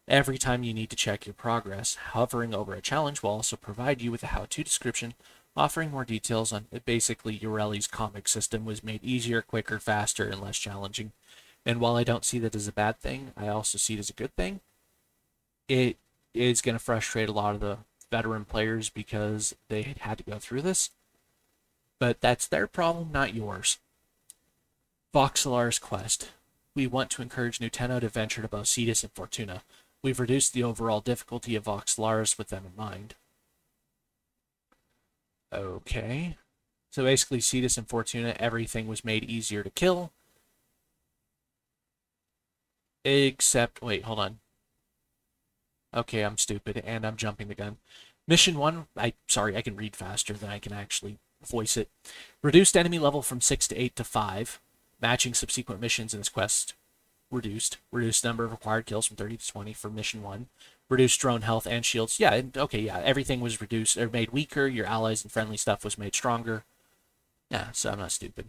S1: every time you need to check your progress. Hovering over a challenge will also provide you with a how-to description, offering more details on basically Ureli's comic system was made easier, quicker, faster, and less challenging. And while I don't see that as a bad thing, I also see it as a good thing. It is going to frustrate a lot of the veteran players because they had to go through this. But that's their problem, not yours. Voxelar's Quest. We want to encourage new Tenno to venture to both Cetus and Fortuna. We've reduced the overall difficulty of Voxelaris with them in mind. Okay. So basically, Cetus and Fortuna, everything was made easier to kill. Except, wait, hold on. Okay, I'm stupid, and I'm jumping the gun. Mission 1, sorry, I can read faster than I can actually voice it. Reduced enemy level from 6 to 8 to 5, matching subsequent missions in this quest. Reduced. Reduced number of required kills from 30 to 20 for mission 1. Reduced drone health and shields. Yeah, okay, yeah, everything was reduced, or made weaker. Your allies and friendly stuff was made stronger. Yeah, so I'm not stupid.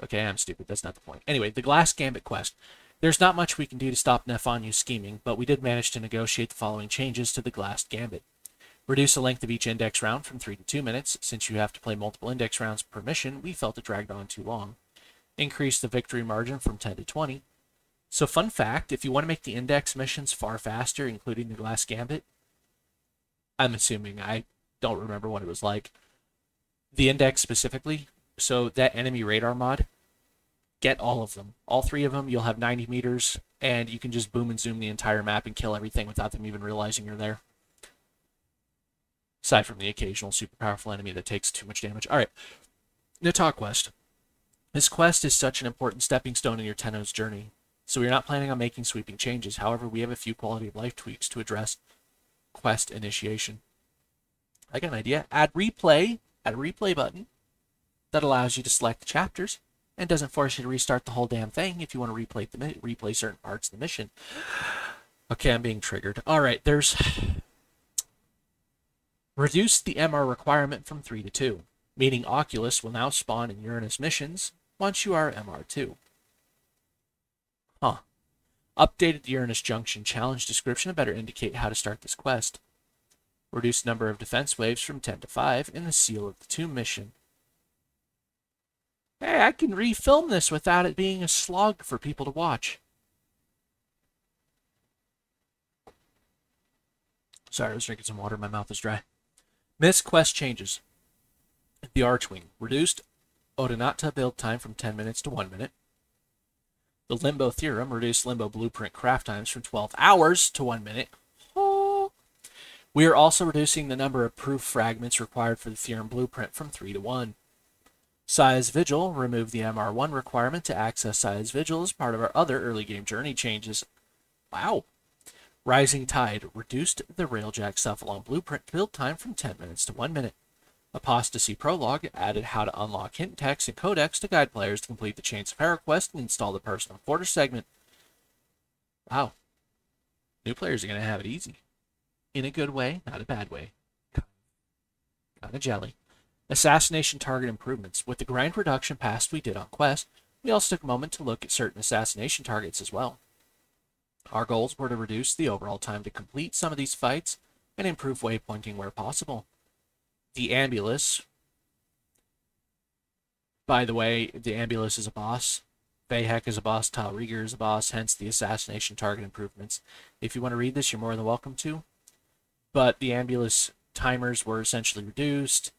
S1: Okay, I'm stupid. That's not the point. Anyway, the Glass Gambit quest. There's not much we can do to stop Nephanu's scheming, but we did manage to negotiate the following changes to the Glass Gambit. Reduce the length of each index round from 3 to 2 minutes. Since you have to play multiple index rounds per mission, we felt it dragged on too long. Increase the victory margin from 10 to 20. So, fun fact, if you want to make the index missions far faster, including the Glass Gambit, I'm assuming, I don't remember what it was like, the index specifically, so that enemy radar mod, get all of them. All 3 of them, you'll have 90 meters, and you can just boom and zoom the entire map and kill everything without them even realizing you're there. Aside from the occasional super powerful enemy that takes too much damage. Alright, Nata quest. This quest is such an important stepping stone in your Tenno's journey, so we are not planning on making sweeping changes. However, we have a few quality of life tweaks to address quest initiation. I got an idea. Add a replay button that allows you to select chapters and doesn't force you to restart the whole damn thing if you want to replay certain parts of the mission. Okay, I'm being triggered. All right, there's reduced the MR requirement from 3 to 2, meaning Oculus will now spawn in Uranus missions once you are MR2. Huh. Updated Uranus Junction challenge description to better indicate how to start this quest. Reduced number of defense waves from 10 to 5 in the Seal of the Tomb mission. Hey, I can refilm this without it being a slog for people to watch. Sorry, I was drinking some water. My mouth is dry. Missed quest changes. The Archwing. Reduced Odinata build time from 10 minutes to 1 minute. The Limbo Theorem. Reduced Limbo Blueprint craft times from 12 hours to 1 minute. Oh. We are also reducing the number of proof fragments required for the Theorem Blueprint from 3 to 1. Size Vigil, remove the MR1 requirement to access Size Vigil as part of our other early game journey changes. Wow. Rising Tide, reduced the Railjack Cephalon Blueprint build time from 10 minutes to 1 minute. Apostasy Prologue added how to unlock hint text and codex to guide players to complete the Chains of Hera quest and install the personal quarter segment. Wow. New players are going to have it easy. In a good way, not a bad way. Kind of jelly. Assassination target improvements. With the grind reduction past we did on Quest, we also took a moment to look at certain assassination targets as well. Our goals were to reduce the overall time to complete some of these fights and improve waypointing where possible. The Ambulus, by the way, the Ambulus is a boss. Vahek is a boss, Tal Rieger is a boss, hence the assassination target improvements. If you want to read this, you're more than welcome to. But the Ambulus timers were essentially reduced.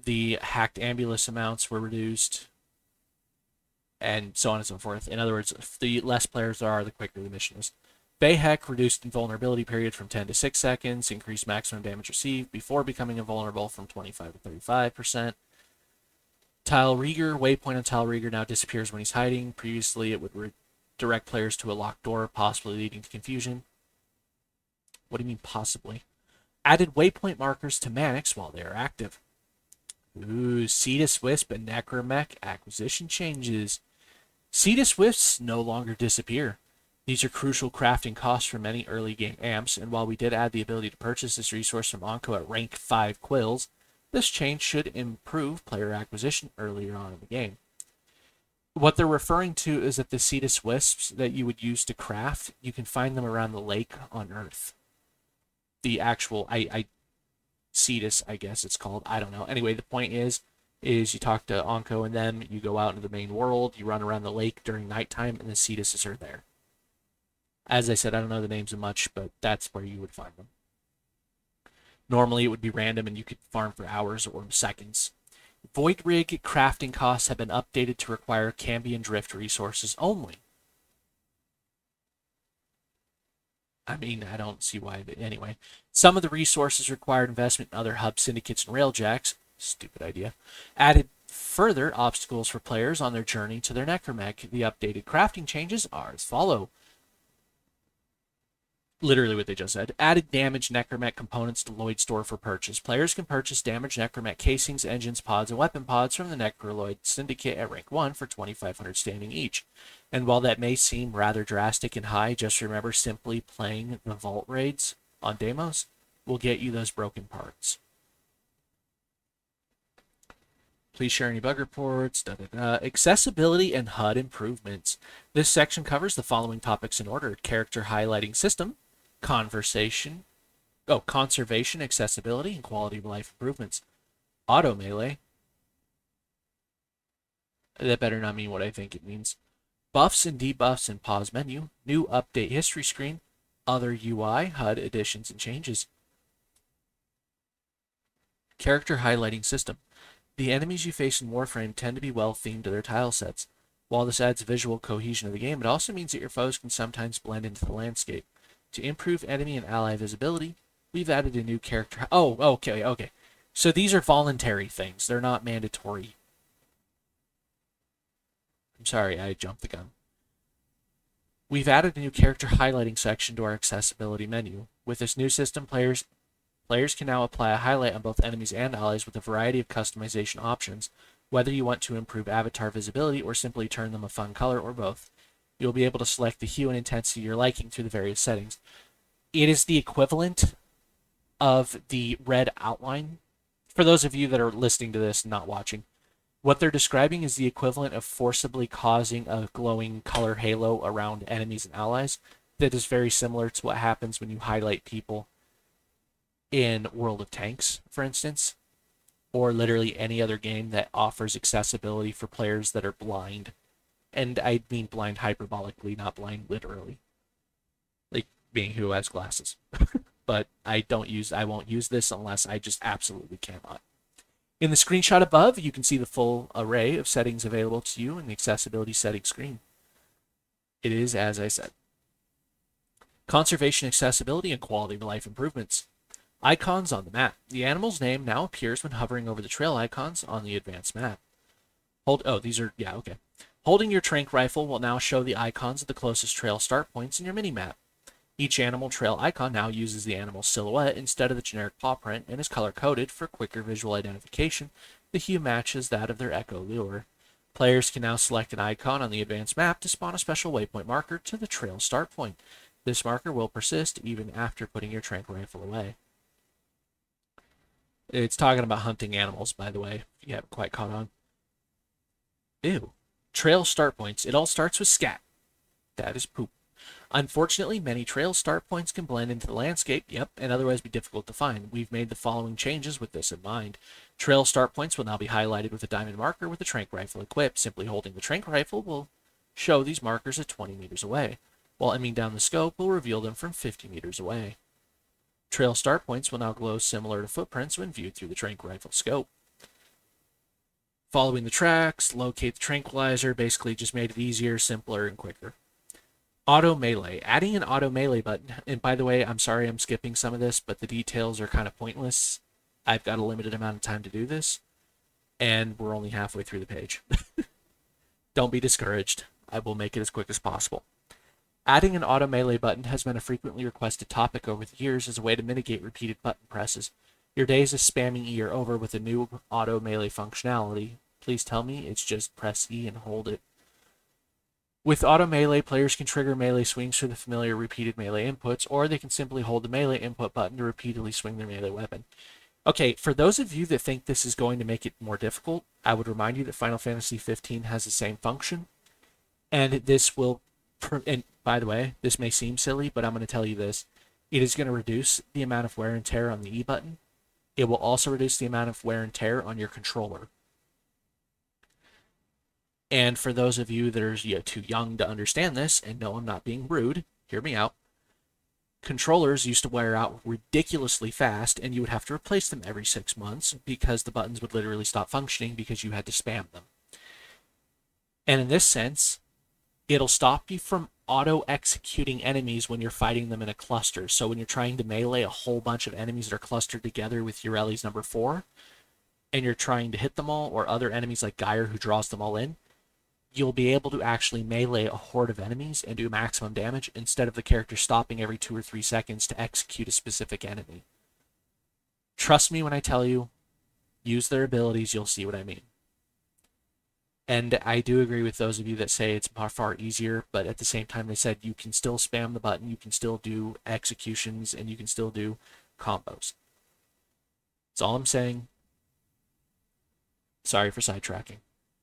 S1: The hacked Ambulus amounts were reduced, and so on and so forth. In other words, the less players there are, the quicker the mission is. Vahek reduced invulnerability period from 10 to 6 seconds, increased maximum damage received before becoming invulnerable from 25 to 35%. Tal Rieger, waypoint on Tal Rieger now disappears when he's hiding. Previously, it would direct players to a locked door, possibly leading to confusion. What do you mean, possibly? Added waypoint markers to Mannix while they are active. Ooh, Cetus Wisp and Necromech acquisition changes. Cetus Wisps no longer disappear. These are crucial crafting costs for many early game amps, and while we did add the ability to purchase this resource from Onco at rank 5 quills, this change should improve player acquisition earlier on in the game. What they're referring to is that the Cetus Wisps that you would use to craft, you can find them around the lake on Earth. The actual, Cetus, I guess it's called. I don't know. Anyway, the point is you talk to Onco and them, you go out into the main world, you run around the lake during nighttime, and the Cetuses are there. As I said, I don't know the names of much, but that's where you would find them. Normally, it would be random, and you could farm for hours or seconds. Void Rig crafting costs have been updated to require Cambion Drift resources only. I mean, I don't see why, but anyway. Some of the resources required investment in other hub syndicates and railjacks, stupid idea, added further obstacles for players on their journey to their necromech. The updated crafting changes are as follow. Literally what they just said. Added damaged necromech components to Lloyd store for purchase. Players can purchase damaged necromech casings, engines, pods, and weapon pods from the Necroloid Syndicate at rank 1 for 2,500 standing each. And while that may seem rather drastic and high, just remember simply playing the vault raids on Deimos will get you those broken parts. Please share any bug reports. Accessibility and HUD improvements. This section covers the following topics in order: character highlighting system, conservation, accessibility, and quality of life improvements. Auto melee. That better not mean what I think it means. Buffs and debuffs in pause menu. New update history screen. Other UI, HUD additions and changes. Character highlighting system. The enemies you face in Warframe tend to be well themed to their tile sets. While this adds visual cohesion to the game, it also means that your foes can sometimes blend into the landscape. To improve enemy and ally visibility, we've added a new character. Oh, okay. So these are voluntary things. They're not mandatory. I'm sorry, I jumped the gun. We've added a new character highlighting section to our accessibility menu. With this new system, players can now apply a highlight on both enemies and allies with a variety of customization options, whether you want to improve avatar visibility or simply turn them a fun color or both. You'll be able to select the hue and intensity you're liking through the various settings. It is the equivalent of the red outline. For those of you that are listening to this and not watching, what they're describing is the equivalent of forcibly causing a glowing color halo around enemies and allies. That is very similar to what happens when you highlight people in World of Tanks, for instance, or literally any other game that offers accessibility for players that are blind. And I mean blind hyperbolically, not blind literally. Like being who has glasses. But I won't use this unless I just absolutely cannot. In the screenshot above, you can see the full array of settings available to you in the accessibility settings screen. It is, as I said. Conservation, accessibility, and quality of life improvements. Icons on the map. The animal's name now appears when hovering over the trail icons on the advanced map. Holding your trank rifle will now show the icons of the closest trail start points in your minimap. Each animal trail icon now uses the animal's silhouette instead of the generic paw print and is color-coded for quicker visual identification. The hue matches that of their echo lure. Players can now select an icon on the advanced map to spawn a special waypoint marker to the trail start point. This marker will persist even after putting your trank rifle away. It's talking about hunting animals, by the way, if you haven't quite caught on. Ew. Trail start points. It all starts with scat. That is poop. Unfortunately, many trail start points can blend into the landscape, and otherwise be difficult to find. We've made the following changes with this in mind. Trail start points will now be highlighted with a diamond marker with the trank rifle equipped. Simply holding the trank rifle will show these markers at 20 meters away, while aiming down the scope will reveal them from 50 meters away. Trail start points will now glow similar to footprints when viewed through the trank rifle scope. Following the tracks, locate the tranquilizer, basically just made it easier, simpler, and quicker. Auto melee. Adding an auto melee button. And by the way, I'm sorry I'm skipping some of this, but the details are kind of pointless. I've got a limited amount of time to do this, and we're only halfway through the page. Don't be discouraged. I will make it as quick as possible. Adding an auto melee button has been a frequently requested topic over the years as a way to mitigate repeated button presses. Your days of spamming E are over with a new auto melee functionality. Please tell me it's just press E and hold it. With auto melee, players can trigger melee swings for the familiar repeated melee inputs, or they can simply hold the melee input button to repeatedly swing their melee weapon. Okay, for those of you that think this is going to make it more difficult, I would remind you that Final Fantasy XV has the same function, and this will, and by the way, this may seem silly, but I'm going to tell you this. It is going to reduce the amount of wear and tear on the E button. It will also reduce the amount of wear and tear on your controller. And for those of you that are too young to understand this, and no, I'm not being rude, hear me out. Controllers used to wear out ridiculously fast, and you would have to replace them every 6 months because the buttons would literally stop functioning because you had to spam them. And in this sense, it'll stop you from auto-executing enemies when you're fighting them in a cluster. So when you're trying to melee a whole bunch of enemies that are clustered together with Ureli's number 4, and you're trying to hit them all, or other enemies like Geyer who draws them all in, you'll be able to actually melee a horde of enemies and do maximum damage instead of the character stopping every 2 or 3 seconds to execute a specific enemy. Trust me when I tell you, use their abilities, you'll see what I mean. And I do agree with those of you that say it's far easier, but at the same time they said you can still spam the button, you can still do executions, and you can still do combos. That's all I'm saying. Sorry for sidetracking.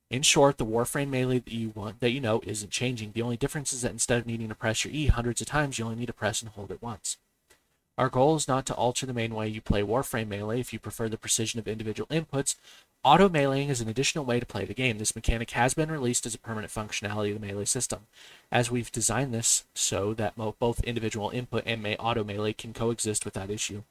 S1: In short, the Warframe melee that you know isn't changing. The only difference is that instead of needing to press your E hundreds of times, you only need to press and hold it once. Our goal is not to alter the main way you play Warframe melee. If you prefer the precision of individual inputs, auto meleeing is an additional way to play the game. This mechanic has been released as a permanent functionality of the melee system, as we've designed this so that both individual input and auto melee can coexist without issue.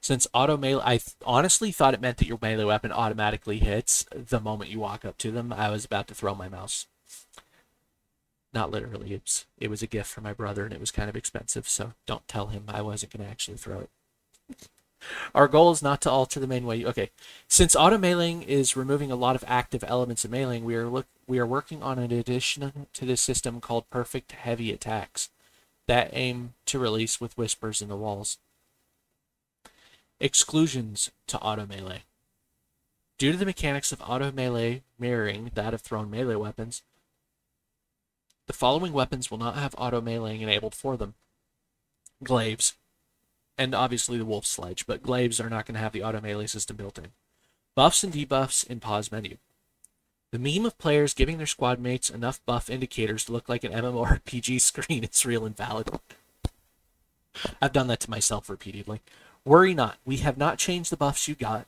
S1: Since auto melee, I honestly thought it meant that your melee weapon automatically hits the moment you walk up to them. I was about to throw my mouse. Not literally. It was a gift from my brother, and it was kind of expensive, so don't tell him I wasn't going to actually throw it. Our goal is not to alter the main way. Okay, since auto meleeing is removing a lot of active elements of meleeing, we are working on an addition to this system called perfect heavy attacks that aim to release with whispers in the walls. Exclusions to auto melee. Due to the mechanics of auto melee mirroring that of thrown melee weapons, the following weapons will not have auto meleeing enabled for them. Glaives, and obviously the Wolf Sledge, but glaives are not going to have the auto melee system built in. Buffs and debuffs in pause menu. The meme of players giving their squad mates enough buff indicators to look like an MMORPG screen is real and valid. I've done that to myself repeatedly. Worry not, we have not changed the buffs you got.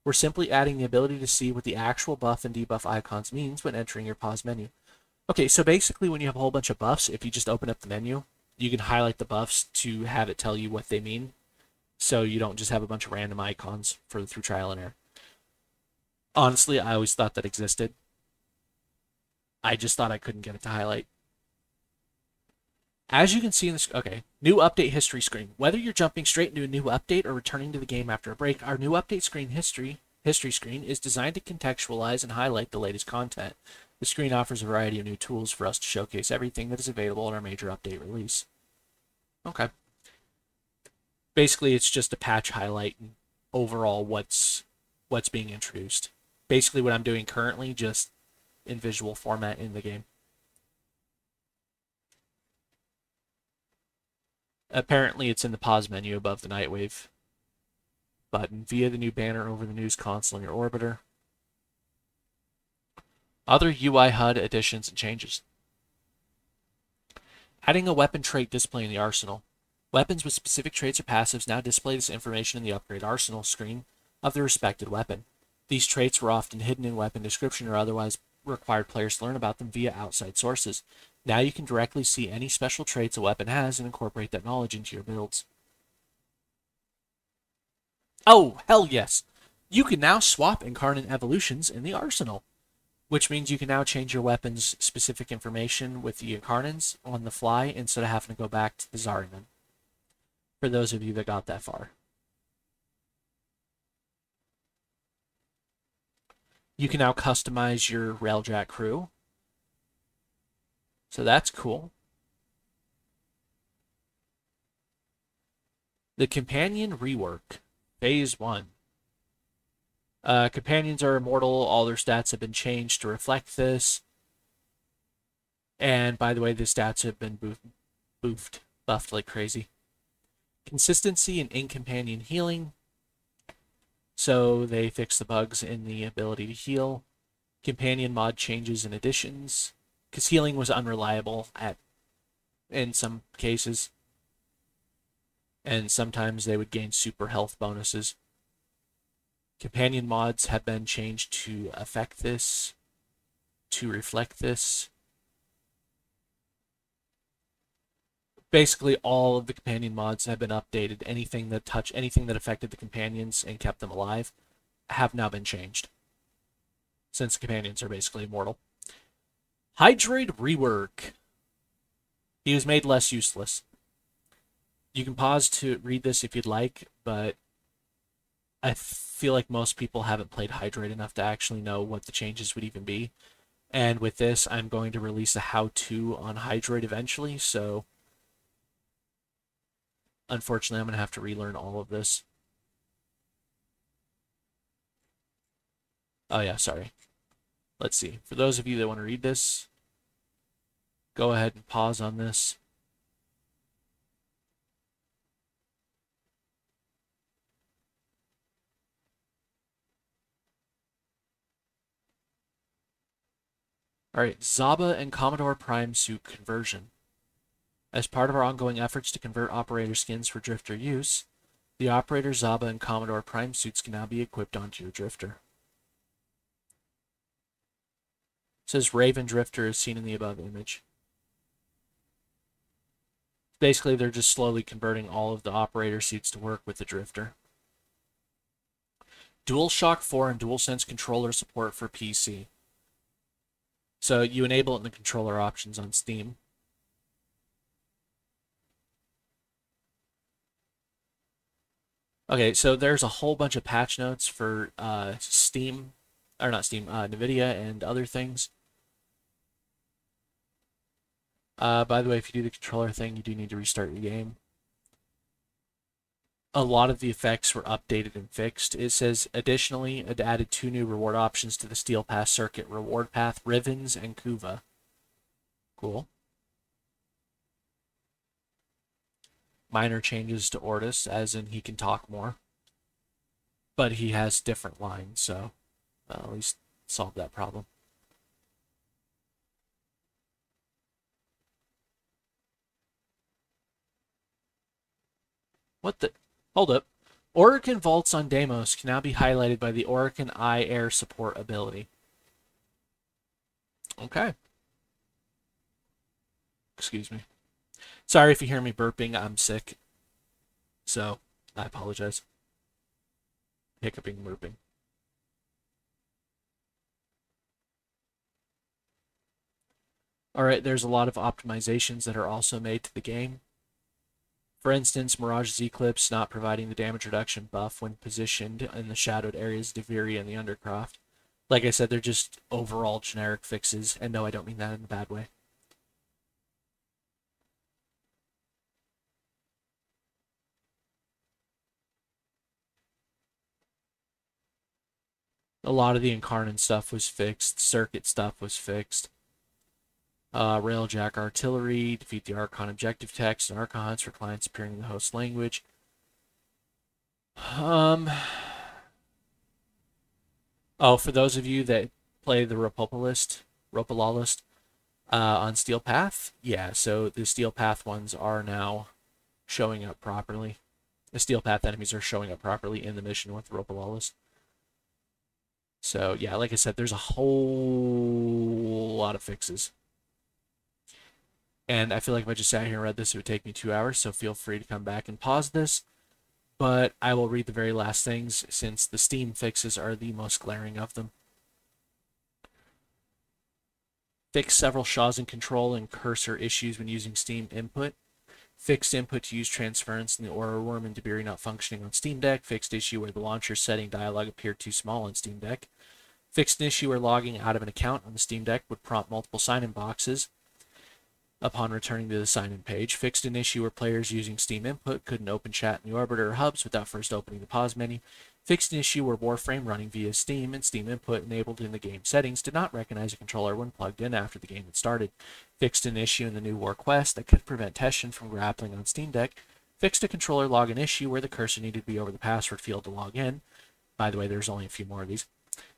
S1: We're simply adding the ability to see what the actual buff and debuff icons means when entering your pause menu. Okay, so basically when you have a whole bunch of buffs, if you just open up the menu, you can highlight the buffs to have it tell you what they mean. So you don't just have a bunch of random icons through trial and error. Honestly, I always thought that existed. I just thought I couldn't get it to highlight. As you can see in this, okay, new update history screen. Whether you're jumping straight into a new update or returning to the game after a break, our new update screen history screen is designed to contextualize and highlight the latest content. The screen offers a variety of new tools for us to showcase everything that is available in our major update release. Okay. Basically, it's just a patch highlight and overall what's being introduced. Basically, what I'm doing currently, just in visual format in the game. Apparently, it's in the pause menu above the Nightwave button via the new banner over the news console in your orbiter. Other UI HUD additions and changes. Adding a weapon trait display in the arsenal. Weapons with specific traits or passives now display this information in the upgrade arsenal screen of the respected weapon. These traits were often hidden in weapon description or otherwise required players to learn about them via outside sources. Now you can directly see any special traits a weapon has and incorporate that knowledge into your builds. Oh, hell yes! You can now swap incarnate evolutions in the arsenal, which means you can now change your weapon's specific information with the incarnates on the fly instead of having to go back to the Zariman. For those of you that got that far. You can now customize your Railjack crew. So that's cool. The Companion Rework, Phase 1. Companions are immortal. All their stats have been changed to reflect this. And by the way, the stats have been buffed like crazy. Consistency and in-companion healing. So they fix the bugs in the ability to heal. Companion mod changes and additions. Because healing was unreliable in some cases. And sometimes they would gain super health bonuses. Companion mods have been changed to affect this, to reflect this. Basically, all of the companion mods have been updated. Anything that affected the companions and kept them alive have now been changed, since the companions are basically immortal. Hydroid Rework. He was made less useless. You can pause to read this if you'd like, but I feel like most people haven't played Hydrate enough to actually know what the changes would even be. And with this, I'm going to release a how-to on Hydrate eventually, so unfortunately, I'm going to have to relearn all of this. Oh yeah, sorry. Let's see. For those of you that want to read this, go ahead and pause on this. All right, Zaba and Commodore Prime suit conversion. As part of our ongoing efforts to convert operator skins for drifter use, the operator Zaba and Commodore Prime suits can now be equipped onto your drifter. It says Raven Drifter is seen in the above image. Basically, they're just slowly converting all of the operator suits to work with the drifter. DualShock 4 and DualSense controller support for PC. So you enable it in the controller options on Steam. Okay, so there's a whole bunch of patch notes for Steam, or not Steam, NVIDIA and other things. By the way, if you do the controller thing, you do need to restart your game. A lot of the effects were updated and fixed. It says, additionally, it added 2 new reward options to the Steel Pass circuit, Reward Path, Rivens, and Kuva. Cool. Minor changes to Ortis, as in he can talk more. But he has different lines, so at least solve that problem. What the? Hold up. Orokin vaults on Deimos can now be highlighted by the Orokin Eye Air support ability. Okay. Excuse me. Sorry if you hear me burping. I'm sick. So, I apologize. Hiccuping, burping. Alright, there's a lot of optimizations that are also made to the game. For instance, Mirage's Eclipse not providing the damage reduction buff when positioned in the shadowed areas of Deviri and the Undercroft. Like I said, they're just overall generic fixes, and no, I don't mean that in a bad way. A lot of the Incarnate stuff was fixed, circuit stuff was fixed. Railjack Artillery, defeat the Archon objective text, and Archons for clients appearing in the host language. Oh, for those of you that play the Ropolalist on Steel Path, yeah, so the Steel Path ones are now showing up properly. The Steel Path enemies are showing up properly in the mission with Ropolalist. So, yeah, like I said, there's a whole lot of fixes. And I feel like if I just sat here and read this, it would take me 2 hours, so feel free to come back and pause this. But I will read the very last things, since the Steam fixes are the most glaring of them. Fix several Shawzin control and cursor issues when using Steam input. Fixed input to use transference in the Aura Worm and Debiri not functioning on Steam Deck. Fixed issue where the launcher setting dialog appeared too small on Steam Deck. Fixed an issue where logging out of an account on the Steam Deck would prompt multiple sign-in boxes upon returning to the sign-in page. Fixed an issue where players using Steam input couldn't open chat in the Orbiter or hubs without first opening the pause menu. Fixed an issue where Warframe running via Steam and Steam input enabled in the game settings did not recognize a controller when plugged in after the game had started. Fixed an issue in the new War Quest that could prevent Teshin from grappling on Steam Deck. Fixed a controller login issue where the cursor needed to be over the password field to log in. By the way, there's only a few more of these.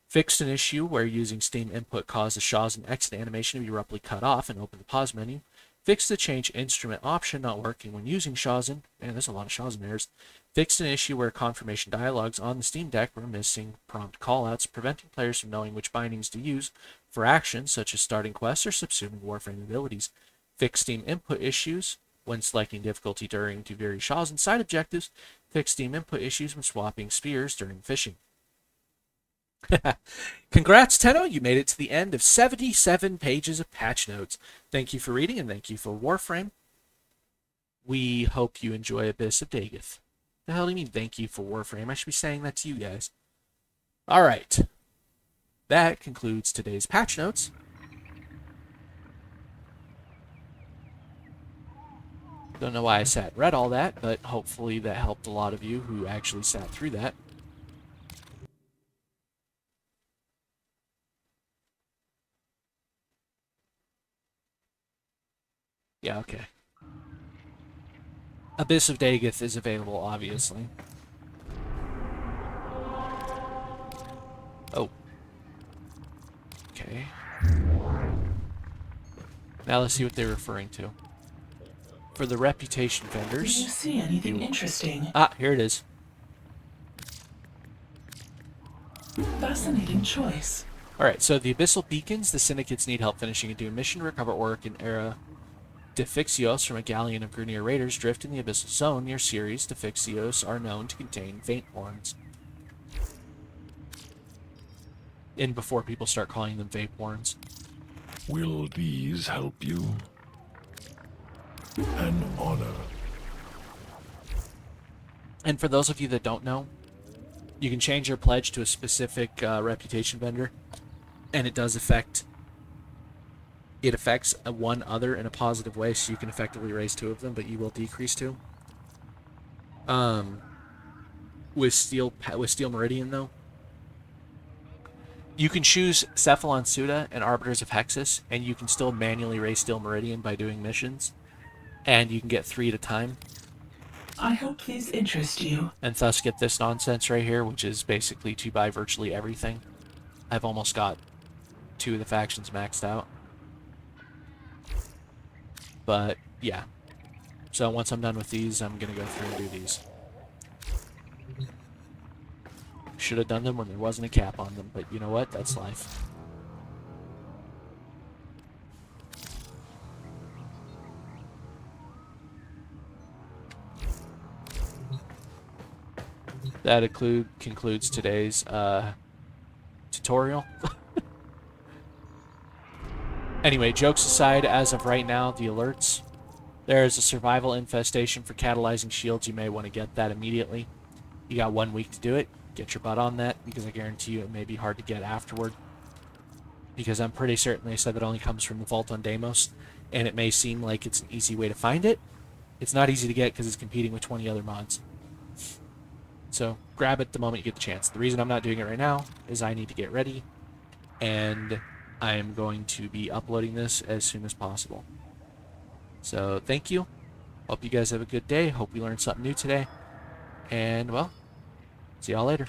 S1: Fixed an issue where using Steam input caused the Shawzin exit animation to be abruptly cut off and open the pause menu. Fixed the change instrument option not working when using Shawzin. Man, there's a lot of Shawzin errors. Fixed an issue where confirmation dialogues on the Steam Deck were missing prompt callouts, preventing players from knowing which bindings to use for actions such as starting quests or subsuming Warframe abilities. Fixed Steam input issues when selecting difficulty during Duviri Shawzin side objectives. Fixed Steam input issues when swapping spears during fishing. Congrats, Tenno. You made it to the end of 77 pages of patch notes. Thank you for reading, and thank you for Warframe. we hope you enjoy Abyss of Dagath. The hell do you mean thank you for Warframe? I should be saying that to you guys. Alright. That concludes today's patch notes. Don't know why I sat and read all that, but hopefully that helped a lot of you who actually sat through that. Yeah, okay. Abyss of Dagath is available, obviously. Oh. Okay. Now let's see what they're referring to. For the reputation vendors...
S3: Did you see anything interesting?
S1: Ah, here it is.
S3: Fascinating choice.
S1: Alright, so the Abyssal Beacons, the Syndicates need help finishing a Doom mission, recover Auric and Era Defixios from a galleon of Grineer raiders drift in the Abyssal Zone near Ceres. Defixios are known to contain faint horns. And before people start calling them vape horns.
S4: Will these help you? An honor.
S1: And for those of you that don't know, you can change your pledge to a specific reputation vendor, and it does affect... It affects one other in a positive way, so you can effectively raise two of them, but you will decrease two. With Steel Meridian, though, you can choose Cephalon Suda and Arbiters of Hexus, and you can still manually raise Steel Meridian by doing missions, and you can get 3 at a time.
S3: I hope these interest you.
S1: And thus get this nonsense right here, which is basically to buy virtually everything. I've almost got 2 of the factions maxed out. But, yeah. So once I'm done with these, I'm going to go through and do these. Should have done them when there wasn't a cap on them, but you know what? That's life. That concludes today's tutorial. Anyway, jokes aside, as of right now, the alerts. There is a survival infestation for catalyzing shields. You may want to get that immediately. You got 1 week to do it. Get your butt on that, because I guarantee you it may be hard to get afterward. Because I'm pretty certain they said that only comes from the vault on Deimos, and it may seem like it's an easy way to find it. It's not easy to get because it's competing with 20 other mods. So grab it the moment you get the chance. The reason I'm not doing it right now is I need to get ready, and I am going to be uploading this as soon as possible. So thank you. Hope you guys have a good day. Hope we learned something new today. And, well, see y'all later.